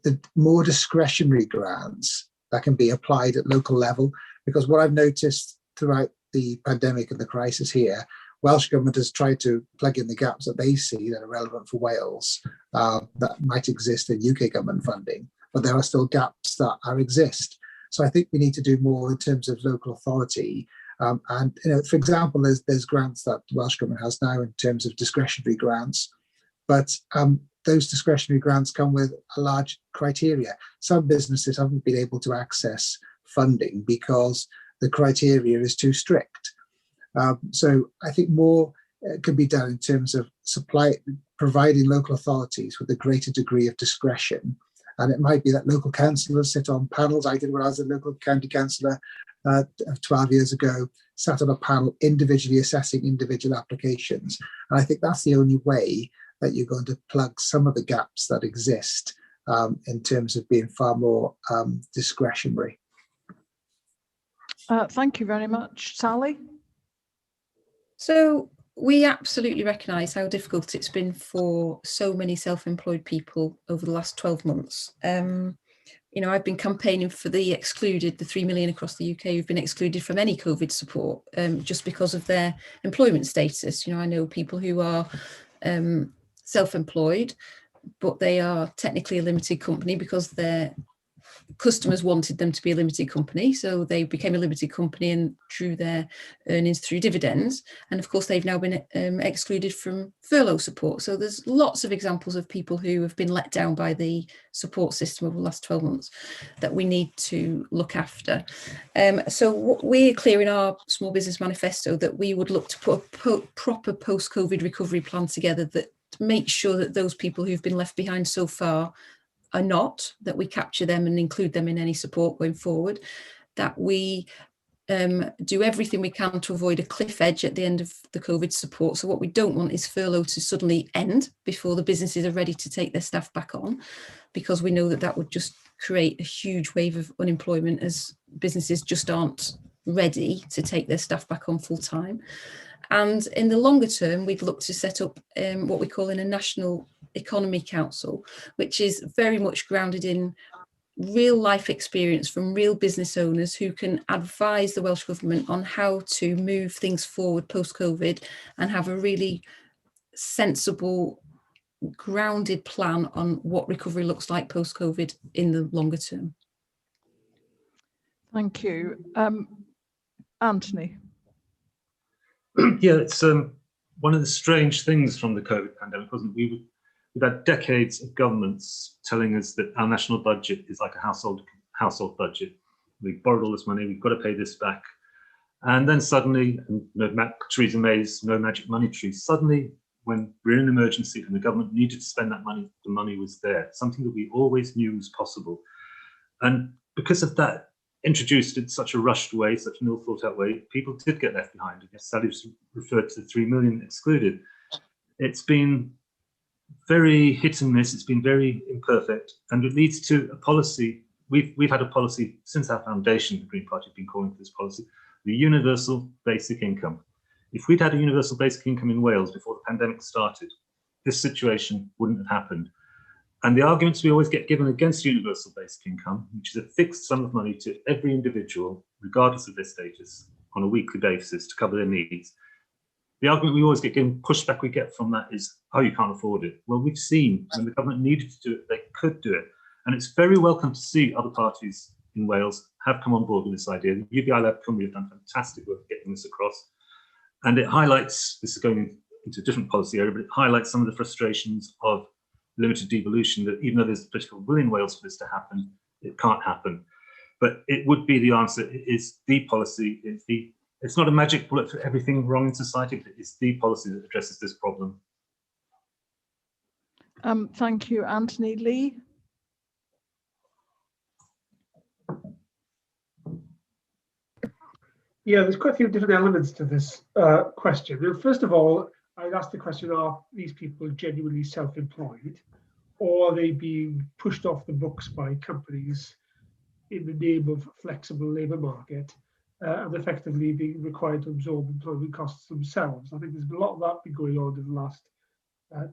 the more discretionary grants that can be applied at local level, because what I've noticed throughout the pandemic and the crisis here, Welsh Government has tried to plug in the gaps that they see that are relevant for Wales that might exist in UK government funding, but there are still gaps that exist. So I think we need to do more in terms of local authority. And you know, for example, there's grants that the Welsh Government has now in terms of discretionary grants, but those discretionary grants come with a large criteria. Some businesses haven't been able to access funding because the criteria is too strict. So I think more can be done in terms of providing local authorities with a greater degree of discretion. And it might be that local councillors sit on panels. I did when I was a local county councillor 12 years ago, sat on a panel individually assessing individual applications. And I think that's the only way that you're going to plug some of the gaps that exist in terms of being far more discretionary. Thank you very much. Sally? So we absolutely recognise how difficult it's been for so many self-employed people over the last 12 months. You know, I've been campaigning for the 3 million across the UK who've been excluded from any COVID support just because of their employment status. You know, I know people who are self-employed, but they are technically a limited company because their customers wanted them to be a limited company, so they became a limited company and drew their earnings through dividends. And of course, they've now been excluded from furlough support. So there's lots of examples of people who have been let down by the support system over the last 12 months that we need to look after. So we're clear in our small business manifesto that we would look to put a proper post-COVID recovery plan together that makes sure that those people who've been left behind so far are not, that we capture them and include them in any support going forward, that we do everything we can to avoid a cliff edge at the end of the COVID support. So what we don't want is furlough to suddenly end before the businesses are ready to take their staff back on, because we know that that would just create a huge wave of unemployment as businesses just aren't ready to take their staff back on full time. And in the longer term, we'd look to set up what we call a national economy council, which is very much grounded in real life experience from real business owners who can advise the Welsh Government on how to move things forward post-COVID and have a really sensible, grounded plan on what recovery looks like post-COVID in the longer term. Thank you. Anthony. Yeah, it's one of the strange things from the COVID pandemic, wasn't it? We've had decades of governments telling us that our national budget is like a household budget. We borrowed all this money, we've got to pay this back. And then suddenly, Theresa May's no magic money tree, suddenly when we're in an emergency and the government needed to spend that money, the money was there, something that we always knew was possible. And because of that, introduced in such a rushed way, such an ill-thought-out way, people did get left behind. I guess Sally's referred to the 3 million excluded. It's been very hit and miss. It's been very imperfect, and it leads to a policy. We've had a policy since our foundation. The Green Party have been calling for this policy, the universal basic income. If we'd had a universal basic income in Wales before the pandemic started, this situation wouldn't have happened. And the arguments we always get given against universal basic income, which is a fixed sum of money to every individual, regardless of their status, on a weekly basis to cover their needs. The argument we always get given, pushback we get from that is, oh, you can't afford it. Well, we've seen when the government needed to do it, they could do it. And it's very welcome to see other parties in Wales have come on board with this idea. The UBI Lab Cymru have done fantastic work getting this across. And it highlights, this is going into a different policy area, but it highlights some of the frustrations of limited devolution, that even though there's political will in Wales for this to happen, it can't happen. But it would be the answer. It is the policy. It's not a magic bullet for everything wrong in society, but it's the policy that addresses this problem. Thank you, Anthony. Lee? Yeah, there's quite a few different elements to this question. First of all, I'd ask the question, are these people genuinely self-employed, or are they being pushed off the books by companies in the name of flexible labour market and effectively being required to absorb employment costs themselves? I think there's a lot of that been going on in the last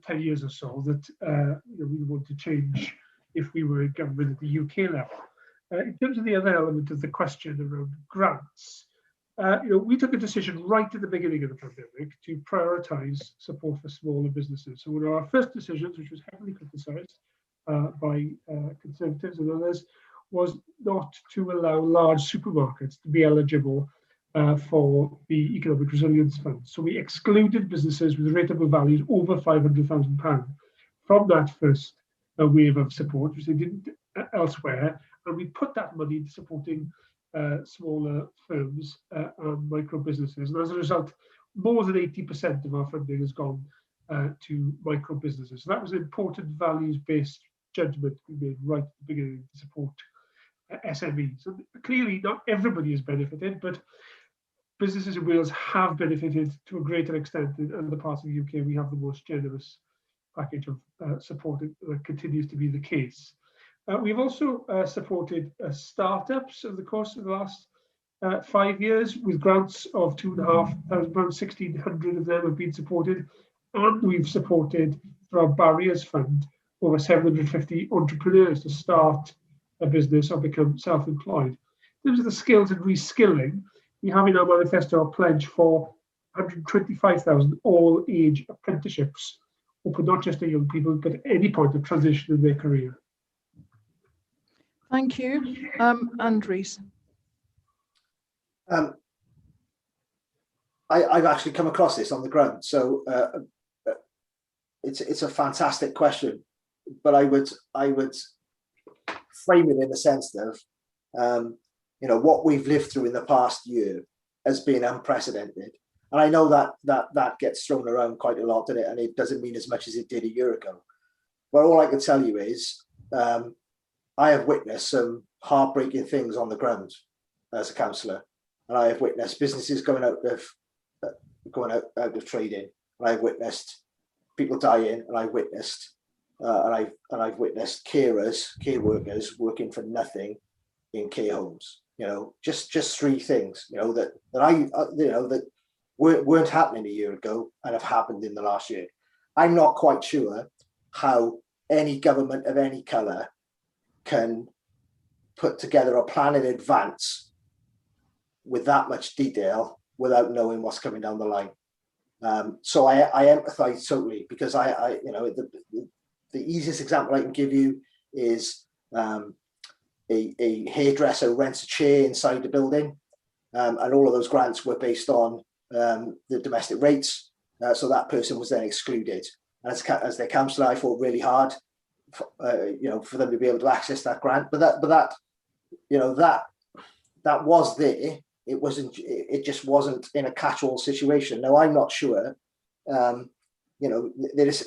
10 years or so that we want to change if we were in government at the UK level. In terms of the other element of the question around grants, we took a decision right at the beginning of the pandemic to prioritise support for smaller businesses. So one of our first decisions, which was heavily criticised by Conservatives and others, was not to allow large supermarkets to be eligible for the Economic Resilience Fund. So we excluded businesses with rateable values over £500,000 from that first wave of support, which they didn't elsewhere, and we put that money into supporting smaller firms and micro businesses. And as a result, more than 80% of our funding has gone to micro businesses. So that was an important values-based judgment we made right at the beginning to support SMEs. So clearly, not everybody has benefited, but businesses in Wales have benefited to a greater extent. In other parts of the UK, we have the most generous package of support. That continues to be the case. We've also supported startups over the course of the last 5 years with grants of £2,500, 1,600 of them have been supported, and we've supported through our Barriers Fund over 750 entrepreneurs to start a business or become self-employed. In terms of the skills and reskilling, we have in our manifesto a pledge for 125,000 all-age apprenticeships, open not just to young people, but at any point of transition in their career. Thank you. Andres. I've actually come across this on the ground, so it's a fantastic question, but I would frame it in the sense of what we've lived through in the past year has been unprecedented, and I know that gets thrown around quite a lot, and it doesn't mean as much as it did a year ago. But all I can tell you is I have witnessed some heartbreaking things on the ground as a councillor, and I have witnessed businesses going out of trading, and I've witnessed people dying, and I've witnessed I've witnessed care workers working for nothing in care homes. Just three things that weren't happening a year ago and have happened in the last year. I'm not quite sure how any government of any colour can put together a plan in advance with that much detail without knowing what's coming down the line. So I empathise totally, because the easiest example I can give you is a hairdresser rents a chair inside the building, and all of those grants were based on the domestic rates, so that person was then excluded. And as their councillor, I fought really hard for them to be able to access that grant, but that was there. It just wasn't in a catch-all situation. Now, I'm not sure, there's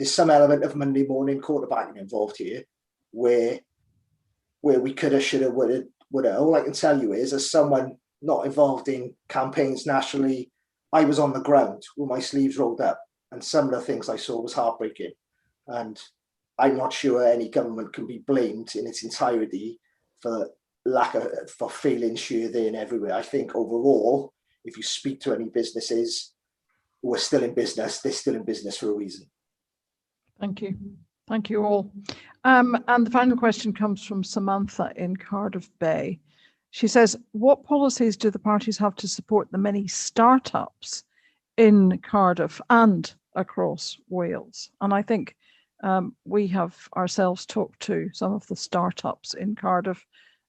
some element of Monday morning quarterbacking involved here, where we coulda, shoulda, woulda. All I can tell you is, as someone not involved in campaigns nationally, I was on the ground with my sleeves rolled up, and some of the things I saw was heartbreaking. And I'm not sure any government can be blamed in its entirety for failing sheer there and everywhere. I think overall, if you speak to any businesses who are still in business, they're still in business for a reason. Thank you. Thank you all. And the final question comes from Samantha in Cardiff Bay. She says, what policies do the parties have to support the many startups in Cardiff and across Wales? And I think we have ourselves talked to some of the startups in Cardiff,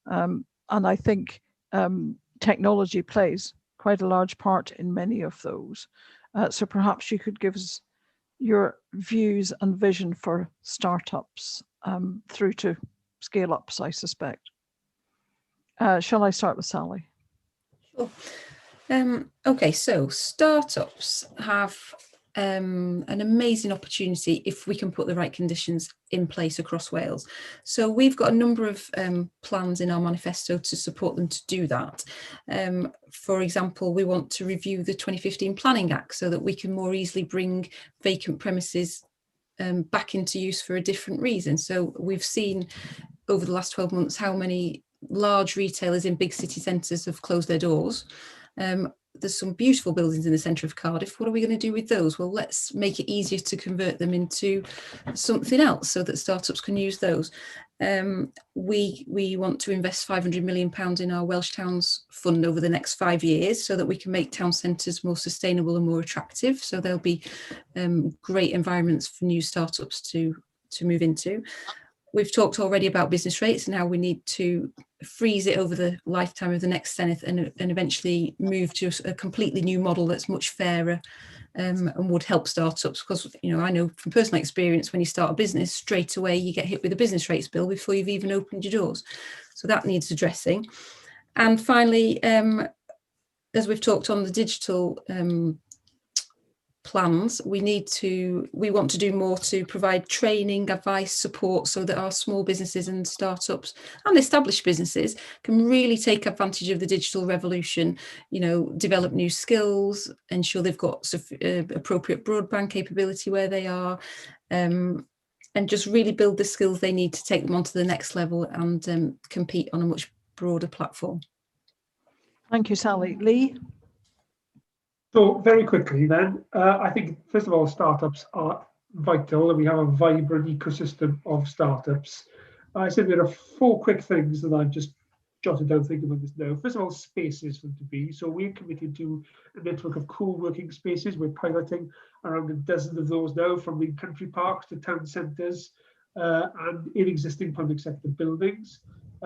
and I think technology plays quite a large part in many of those. So perhaps you could give us your views and vision for startups through to scale-ups, I suspect. Shall I start with Sally? Sure. Okay, so startups have an amazing opportunity if we can put the right conditions in place across Wales. So we've got a number of plans in our manifesto to support them to do that. For example, we want to review the 2015 Planning Act so that we can more easily bring vacant premises back into use for a different reason. So we've seen over the last 12 months how many large retailers in big city centres have closed their doors. There's some beautiful buildings in the centre of Cardiff. What are we going to do with those? Well, let's make it easier to convert them into something else so that startups can use those. We want to invest £500 million in our Welsh Towns Fund over the next 5 years so that we can make town centres more sustainable and more attractive. So there'll be great environments for new startups to move into. We've talked already about business rates and how we need to freeze it over the lifetime of the next Senedd and eventually move to a completely new model that's much fairer and would help startups. Because, I know from personal experience, when you start a business, straight away you get hit with a business rates bill before you've even opened your doors. So that needs addressing. And finally, as we've talked on the digital plans, we want to do more to provide training, advice, support so that our small businesses and startups and established businesses can really take advantage of the digital revolution, develop new skills, ensure they've got appropriate broadband capability where they are, and just really build the skills they need to take them on to the next level and compete on a much broader platform. Thank you, Sally. Lee? So very quickly then, I think, first of all, startups are vital and we have a vibrant ecosystem of startups. I said there are 4 quick things that I've just jotted down thinking about this now. First of all, spaces for them to be. So we're committed to a network of co-working spaces. We're piloting around a dozen of those now, from the country parks to town centres and in existing public sector buildings.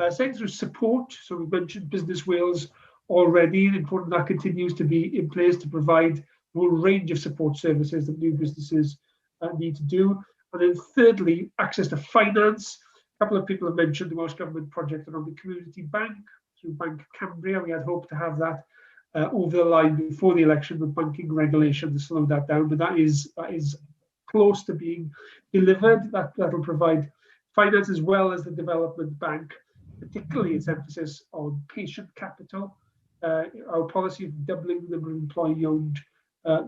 Second, through support. So we mentioned Business Wales already, and important that continues to be in place to provide a whole range of support services that new businesses need to do. And then thirdly, access to finance. A couple of people have mentioned the Welsh Government project around the community bank through Bank Cambria. We had hoped to have that over the line before the election, with banking regulation to slow that down, but that is close to being delivered. That'll provide finance as well as the development bank, particularly its emphasis on patient capital. Our policy of doubling the number of employee-owned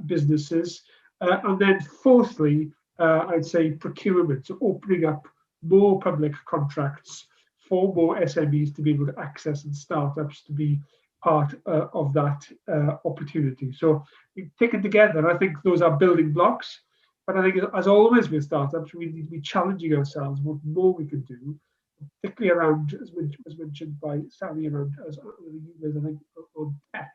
businesses. And then fourthly, I'd say procurement, so opening up more public contracts for more SMEs to be able to access and startups to be part of that opportunity. So taken together, I think those are building blocks. But I think, as always with startups, we need to be challenging ourselves what more we can do, particularly around, as was mentioned by Sally, around I think on tech.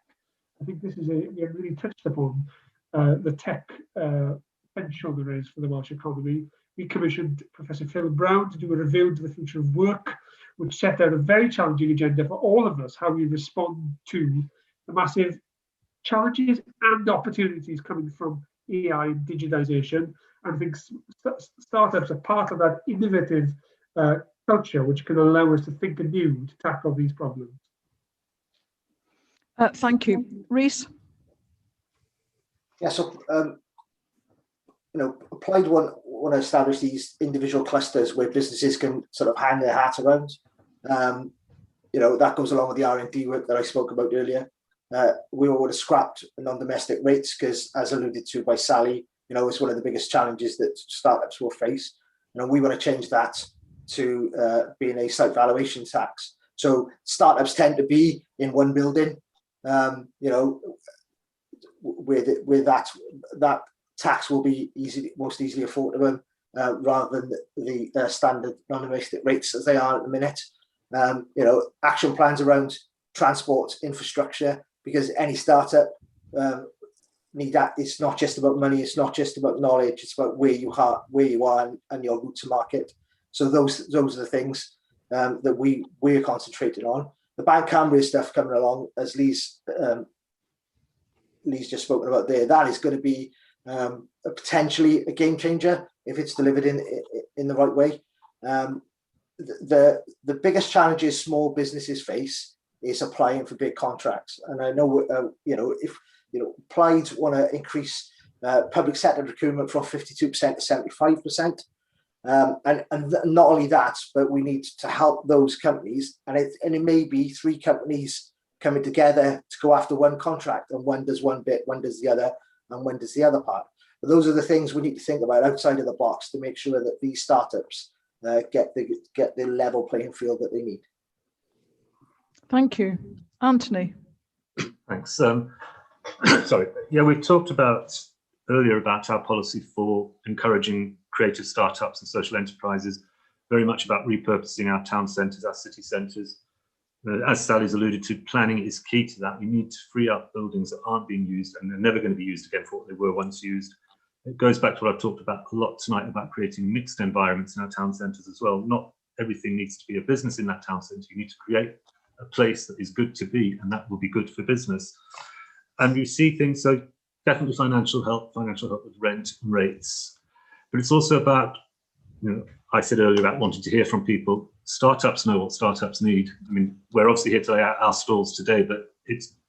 I think this is we have really touched upon the tech potential there is for the Welsh economy. We commissioned Professor Phil Brown to do a review into the future of work, which set out a very challenging agenda for all of us, how we respond to the massive challenges and opportunities coming from AI and digitization. And I think startups are part of that innovative culture, which can allow us to think anew to tackle these problems. Thank you. Rhys? Yeah, so Applied want to establish these individual clusters where businesses can sort of hang their hat around. That goes along with the R&D work that I spoke about earlier. We would have scrapped non-domestic rates because, as alluded to by Sally, it's one of the biggest challenges that startups will face. We want to change that to being a site valuation tax. So startups tend to be in one building, where that tax will be most easily affordable, rather than the standard non-domestic rates as they are at the minute. Action plans around transport infrastructure, because any startup need that. It's not just about money, it's not just about knowledge, it's about where you are and your route to market. So those are the things that we're concentrating on. The Bank Cambria stuff coming along, as Lee's just spoken about there, that is going to be potentially a game changer if it's delivered in the right way. The biggest challenges small businesses face is applying for big contracts, and I know if Applied want to increase public sector procurement from 52% to 75%, and not only that, but we need to help those companies, and it may be 3 companies coming together to go after one contract, and one does one bit, one does the other, and one does the other part. But those are the things we need to think about outside of the box to make sure that these startups get the level playing field that they need. Thank you. Anthony? Thanks. Sorry. Yeah, we talked earlier about our policy for encouraging creative startups and social enterprises, very much about repurposing our town centres, our city centres. As Sally's alluded to, planning is key to that. We need to free up buildings that aren't being used, and they're never going to be used again for what they were once used. It goes back to what I've talked about a lot tonight about creating mixed environments in our town centres as well. Not everything needs to be a business in that town centre. You need to create a place that is good to be, and that will be good for business. And you see things, so definitely financial help with rent and rates. But it's also about, I said earlier about wanting to hear from people. Startups know what startups need. I mean, we're obviously here to lay out our stalls today, but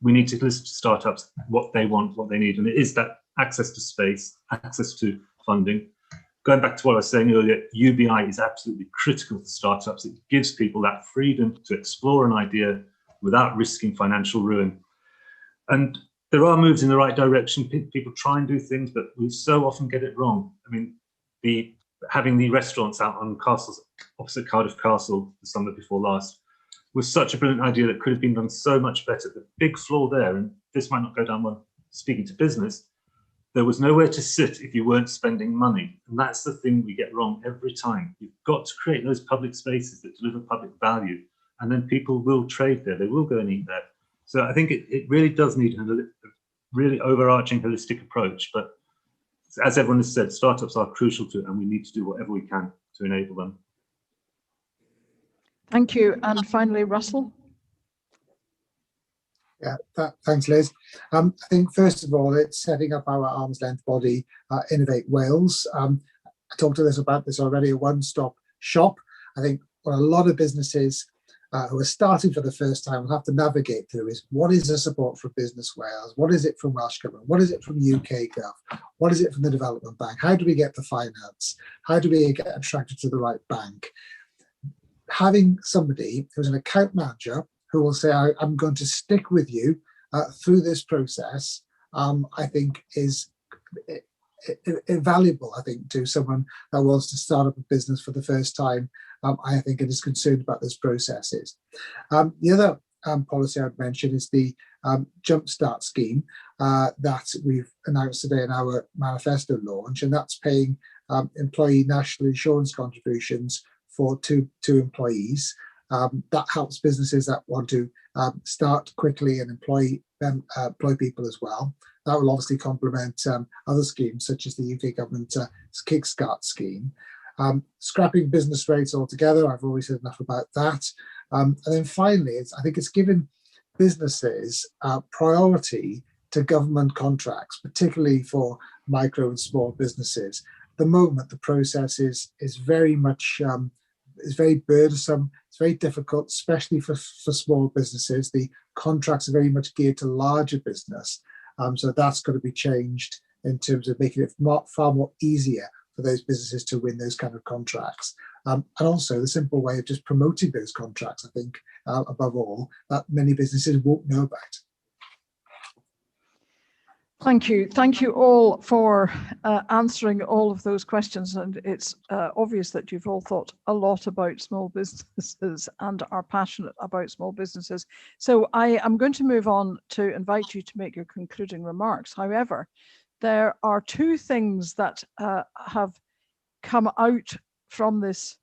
we need to listen to startups, what they want, what they need. And it is that access to space, access to funding. Going back to what I was saying earlier, UBI is absolutely critical for startups. It gives people that freedom to explore an idea without risking financial ruin. And there are moves in the right direction. People try and do things, but we so often get it wrong. I mean, having the restaurants out on Castles, opposite Cardiff Castle the summer before last, was such a brilliant idea that could have been done so much better. The big flaw there, and this might not go down well speaking to business, there was nowhere to sit if you weren't spending money. And that's the thing we get wrong every time. You've got to create those public spaces that deliver public value, and then people will trade there, they will go and eat there. So I think it really does need a really overarching holistic approach. But as everyone has said, startups are crucial to it, and we need to do whatever we can to enable them. Thank you. And finally, Russell. Yeah, thanks, Liz. I think first of all, it's setting up our arm's length body, Innovate Wales. I talked to this about this already, a one-stop shop. I think what a lot of businesses who are starting for the first time will have to navigate through is, what is the support for Business Wales? What is it from Welsh Government? What is it from UK Gov? What is it from the Development Bank? How do we get the finance? How do we get attracted to the right bank? Having somebody who's an account manager who will say, I'm going to stick with you through this process, I think is invaluable, I think, to someone that wants to start up a business for the first time. I think it is concerned about those processes. The other policy I'd mention is the Jumpstart scheme that we've announced today in our manifesto launch, and that's paying employee national insurance contributions for two employees. That helps businesses that want to start quickly and employ people as well. That will obviously complement other schemes such as the UK government Kickstart scheme. Scrapping business rates altogether, I've always said enough about that. And then finally, I think it's given businesses priority to government contracts, particularly for micro and small businesses. At the moment, the process is very much it's very burdensome. It's very difficult, especially for small businesses. The contracts are very much geared to larger business. So that's got to be changed in terms of making it far more easier for those businesses to win those kind of contracts. And also the simple way of just promoting those contracts, I think, above all, that many businesses won't know about. Thank you. Thank you all for answering all of those questions. And it's obvious that you've all thought a lot about small businesses and are passionate about small businesses. So I am going to move on to invite you to make your concluding remarks. However, there are two things that have come out from this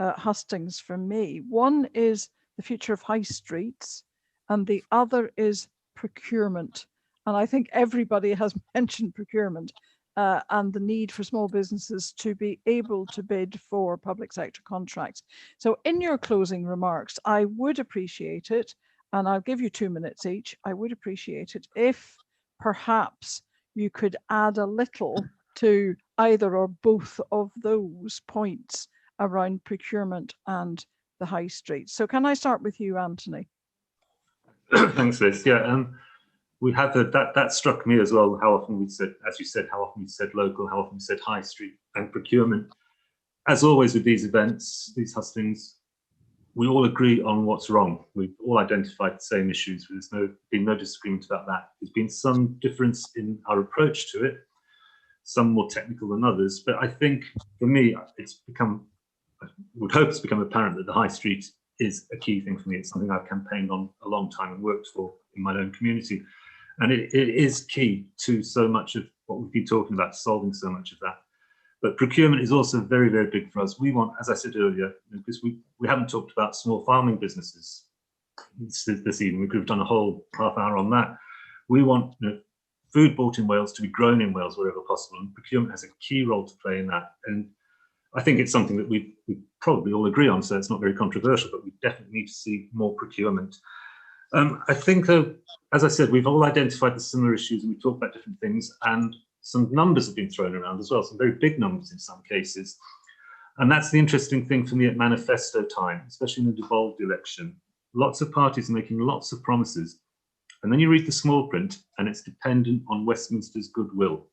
hustings for me. One is the future of high streets, and the other is procurement. And I think everybody has mentioned procurement and the need for small businesses to be able to bid for public sector contracts. So in your closing remarks, I would appreciate it, and I'll give you 2 minutes each. I would appreciate it if perhaps you could add a little to either or both of those points around procurement and the high street. So can I start with you, Anthony? Thanks, Liz. Yeah, we had that struck me as well, how often we said, as you said, how often we said local, how often we said high street and procurement. As always with these events, these hustings, we all agree on what's wrong. We've all identified the same issues. There's been no disagreement about that. There's been some difference in our approach to it, some more technical than others. But I think for me, I would hope it's become apparent that the high street is a key thing for me. It's something I've campaigned on a long time and worked for in my own community. And it is key to so much of what we've been talking about, solving so much of that. But procurement is also very, very big for us. We want, as I said earlier, because we haven't talked about small farming businesses this evening. We could have done a whole half hour on that. We want food bought in Wales to be grown in Wales wherever possible, and procurement has a key role to play in that. And I think it's something that we probably all agree on, so it's not very controversial, but we definitely need to see more procurement. I think, as I said, we've all identified the similar issues and we talked about different things, and some numbers have been thrown around as well, some very big numbers in some cases. And that's the interesting thing for me at manifesto time, especially in the devolved election. Lots of parties are making lots of promises. And then you read the small print and it's dependent on Westminster's goodwill.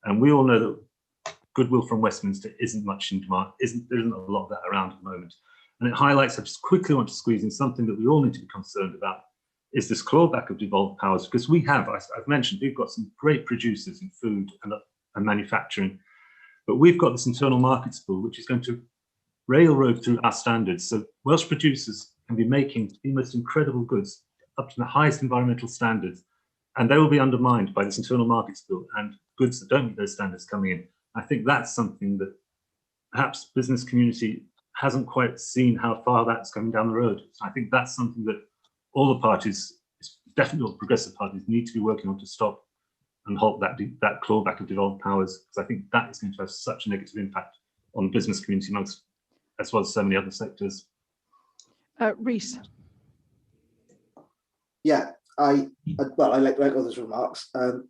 And we all know that goodwill from Westminster isn't much in demand, there isn't a lot of that around at the moment. And it highlights, I just quickly want to squeeze in something that we all need to be concerned about, is this clawback of devolved powers, because we have, I've mentioned, we've got some great producers in food and manufacturing, but we've got this internal markets pool, which is going to railroad through our standards. So Welsh producers can be making the most incredible goods up to the highest environmental standards, and they will be undermined by this internal markets bill and goods that don't meet those standards coming in. I think that's something that perhaps business community hasn't quite seen how far that's coming down the road. So I think that's something that all the parties, definitely all the progressive parties, need to be working on to stop and halt that clawback of devolved powers, because I think that is going to have such a negative impact on the business community amongst, as well as so many other sectors. Rhys. Yeah, I like others' remarks. As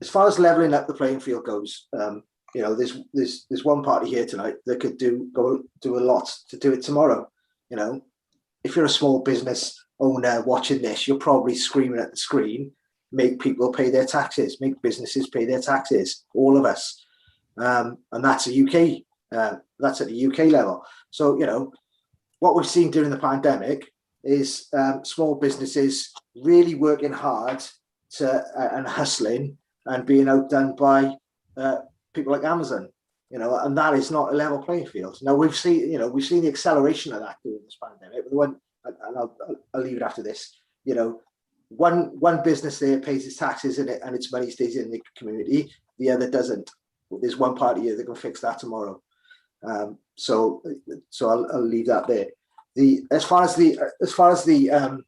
far as levelling up the playing field goes, there's one party here tonight that could do a lot to do it tomorrow. If you're a small business owner watching this, you're probably screaming at the screen, make people pay their taxes, make businesses pay their taxes, all of us. And that's that's at the UK level. So, what we've seen during the pandemic is small businesses really working hard and hustling and being outdone by people like Amazon, and that is not a level playing field. Now we've seen the acceleration of that during this pandemic. But the one, and I'll leave it after this. One business there pays its taxes and its money stays in the community. The other doesn't. There's one party here that can fix that tomorrow. So I'll leave that there. As far as the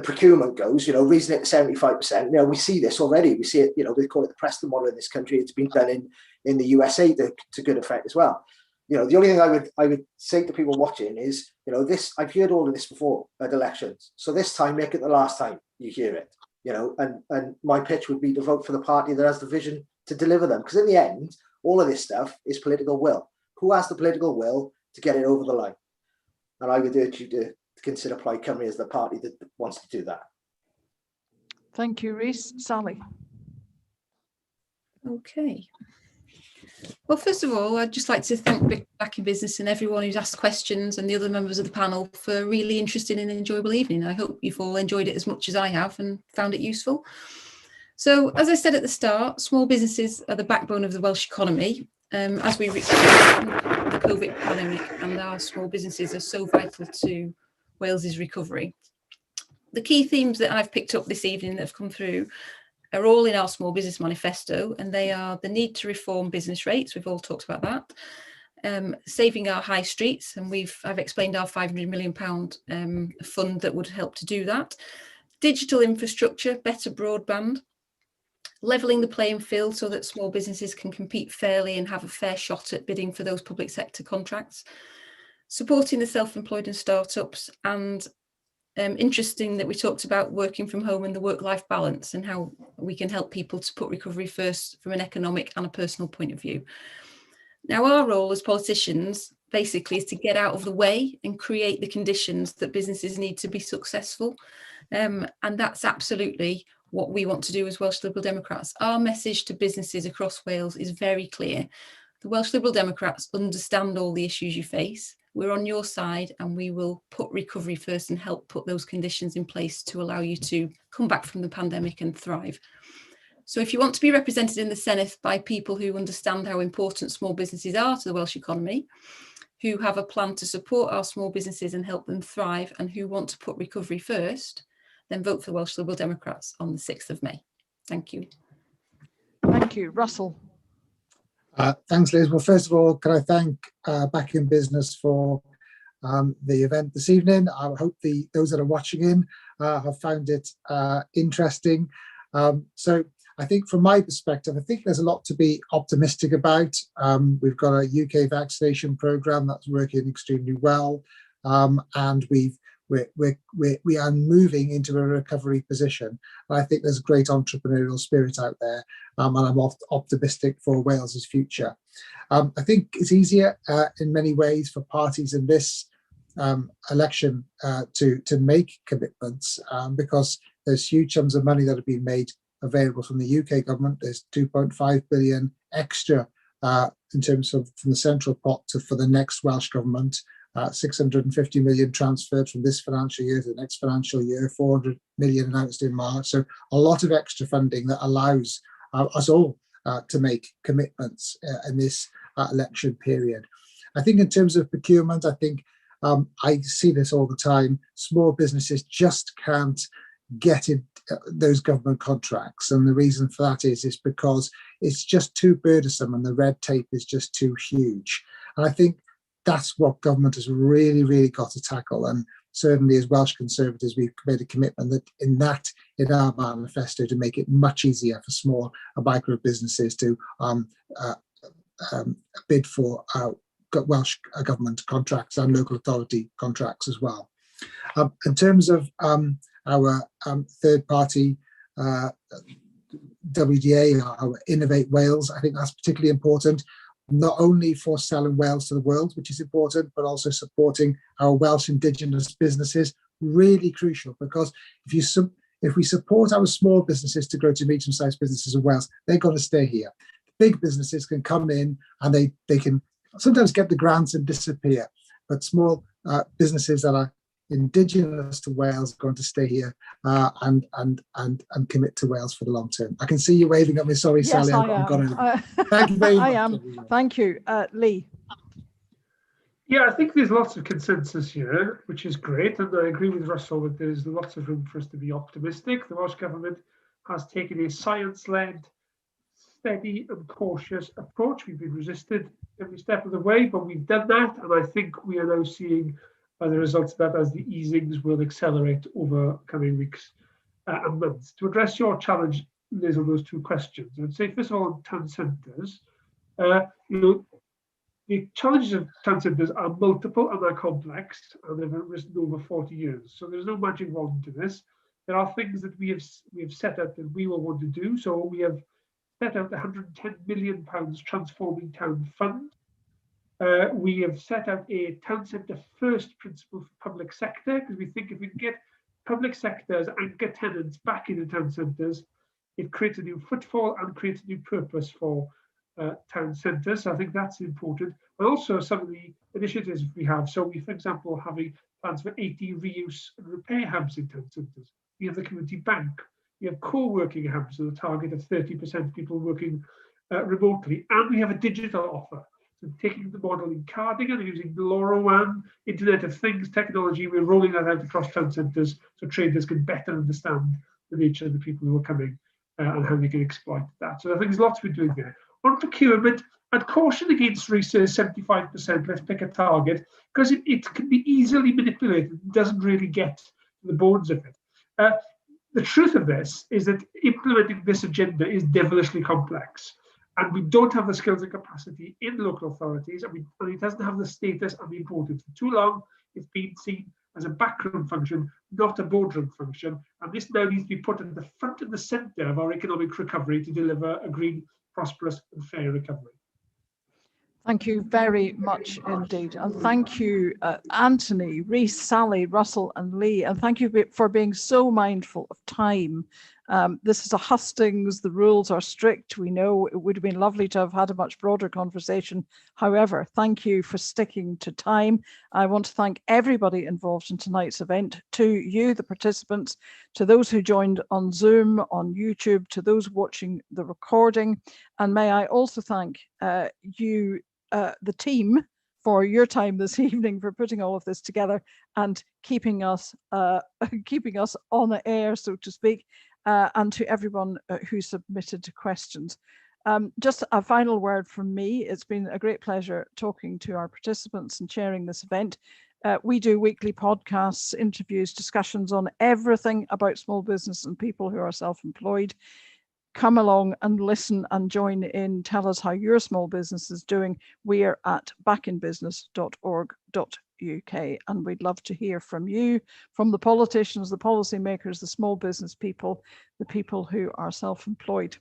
procurement goes, raising it to 75%. We see this already. We see it. They call it the Preston model in this country. It's been done in the USA to good effect as well. The only thing I would say to people watching is, this. I've heard all of this before at elections. So this time, make it the last time you hear it. And my pitch would be to vote for the party that has the vision to deliver them. Because in the end, all of this stuff is political will. Who has the political will to get it over the line? And I would urge you to consider Plaid Cymru as the party that wants to do that. Thank you, Rhys. Sally. Okay. Well, first of all, I'd just like to thank Back in Business and everyone who's asked questions and the other members of the panel for a really interesting and enjoyable evening. I hope you've all enjoyed it as much as I have and found it useful. So, as I said at the start, small businesses are the backbone of the Welsh economy. As we reach the COVID pandemic, and our small businesses are so vital to Wales's recovery. The key themes that I've picked up this evening that have come through are all in our small business manifesto, and they are the need to reform business rates. We've all talked about that. Saving our high streets, and I've explained our £500 million fund that would help to do that. Digital infrastructure, better broadband. Levelling the playing field so that small businesses can compete fairly and have a fair shot at bidding for those public sector contracts. Supporting the self-employed and startups, and interesting that we talked about working from home and the work-life balance and how we can help people to put recovery first from an economic and a personal point of view. Now, our role as politicians basically is to get out of the way and create the conditions that businesses need to be successful. And that's absolutely what we want to do as Welsh Liberal Democrats. Our message to businesses across Wales is very clear. The Welsh Liberal Democrats understand all the issues you face. We're on your side and we will put recovery first and help put those conditions in place to allow you to come back from the pandemic and thrive. So if you want to be represented in the Senedd by people who understand how important small businesses are to the Welsh economy, who have a plan to support our small businesses and help them thrive, and who want to put recovery first, then vote for Welsh Liberal Democrats on the 6th of May. Thank you. Thank you. Russell. Thanks, Liz. Well, first of all, can I thank Back in Business for the event this evening. I hope those that are watching in have found it interesting. So I think from my perspective, I think there's a lot to be optimistic about. We've got a UK vaccination programme that's working extremely well, and we are moving into a recovery position. And I think there's great entrepreneurial spirit out there, and I'm optimistic for Wales's future. I think it's easier in many ways for parties in this election to make commitments because there's huge sums of money that have been made available from the UK government. There's 2.5 billion extra in terms of from the central pot for the next Welsh government. 650 million transferred from this financial year to the next financial year, 400 million announced in March. So a lot of extra funding that allows us all to make commitments in this election period. I think in terms of procurement, I think I see this all the time. Small businesses just can't get in those government contracts, and the reason for that is because it's just too burdensome and the red tape is just too huge. And I think that's what government has really got to tackle. And certainly as Welsh Conservatives, we've made a commitment that in our manifesto to make it much easier for small and micro businesses to bid for Welsh government contracts and local authority contracts as well. In terms of our third party WDA, our Innovate Wales, I think that's particularly important, not only for selling Wales to the world, which is important, but also supporting our Welsh Indigenous businesses, really crucial, because if we support our small businesses to grow to medium-sized businesses in Wales, they're going to stay here. Big businesses can come in and they can sometimes get the grants and disappear, but small businesses that are Indigenous to Wales are going to stay here and commit to Wales for the long term. I can see you waving at me. Sorry, Yes, Sally. I am. Thank you very much. I am. Thank you, Lee. Yeah, I think there's lots of consensus here, which is great. And I agree with Russell that there's lots of room for us to be optimistic. The Welsh Government has taken a science-led, steady and cautious approach. We've been resisted every step of the way, but we've done that. And I think we are now seeing the results of that as the easings will accelerate over coming weeks and months. To address your challenge, Liz, on those two questions, I'd say, first of all, on town centres, the challenges of town centres are multiple and they're complex, and they've arisen over 40 years. So there's no magic wand to this. There are things that we have set out that we will want to do. So we have set out the £110 million Transforming Town Fund. We have set out a town centre first principle for public sector, because we think if we can get public sector's anchor tenants back in the town centres, it creates a new footfall and creates a new purpose for town centres. So I think that's important. But also some of the initiatives we have. So we, for example, having plans for 80 reuse and repair hubs in town centres. We have the community bank. We have co-working hubs with a target of 30% people working remotely. And we have a digital offer. So taking the model in Cardigan and using LoRaWAN, Internet of Things technology, we're rolling that out across town centres so traders can better understand the nature of the people who are coming and how they can exploit that. So I think there's lots we're doing there. On procurement, I'd caution against research 75%, let's pick a target, because it can be easily manipulated. It doesn't really get to the bones of it. The truth of this is that implementing this agenda is devilishly complex. And we don't have the skills and capacity in local authorities, and it doesn't have the status and the importance. For too long, it's been seen as a backroom function, not a boardroom function. And this now needs to be put at the front and the centre of our economic recovery to deliver a green, prosperous and fair recovery. Thank you very much indeed. And thank you, Anthony, Rhys, Sally, Russell and Lee. And thank you for being so mindful of time. This is a hustings, the rules are strict. We know it would have been lovely to have had a much broader conversation. However, thank you for sticking to time. I want to thank everybody involved in tonight's event, to you, the participants, to those who joined on Zoom, on YouTube, to those watching the recording. And may I also thank you, the team, for your time this evening, for putting all of this together and keeping us on the air, so to speak. And to everyone who submitted questions. Just a final word from me. It's been a great pleasure talking to our participants and chairing this event. We do weekly podcasts, interviews, discussions on everything about small business and people who are self-employed. Come along and listen and join in. Tell us how your small business is doing. We are at backinbusiness.org.uk, and we'd love to hear from you, from the politicians, the policymakers, the small business people, the people who are self-employed.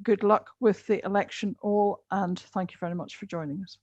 Good luck with the election all, and thank you very much for joining us.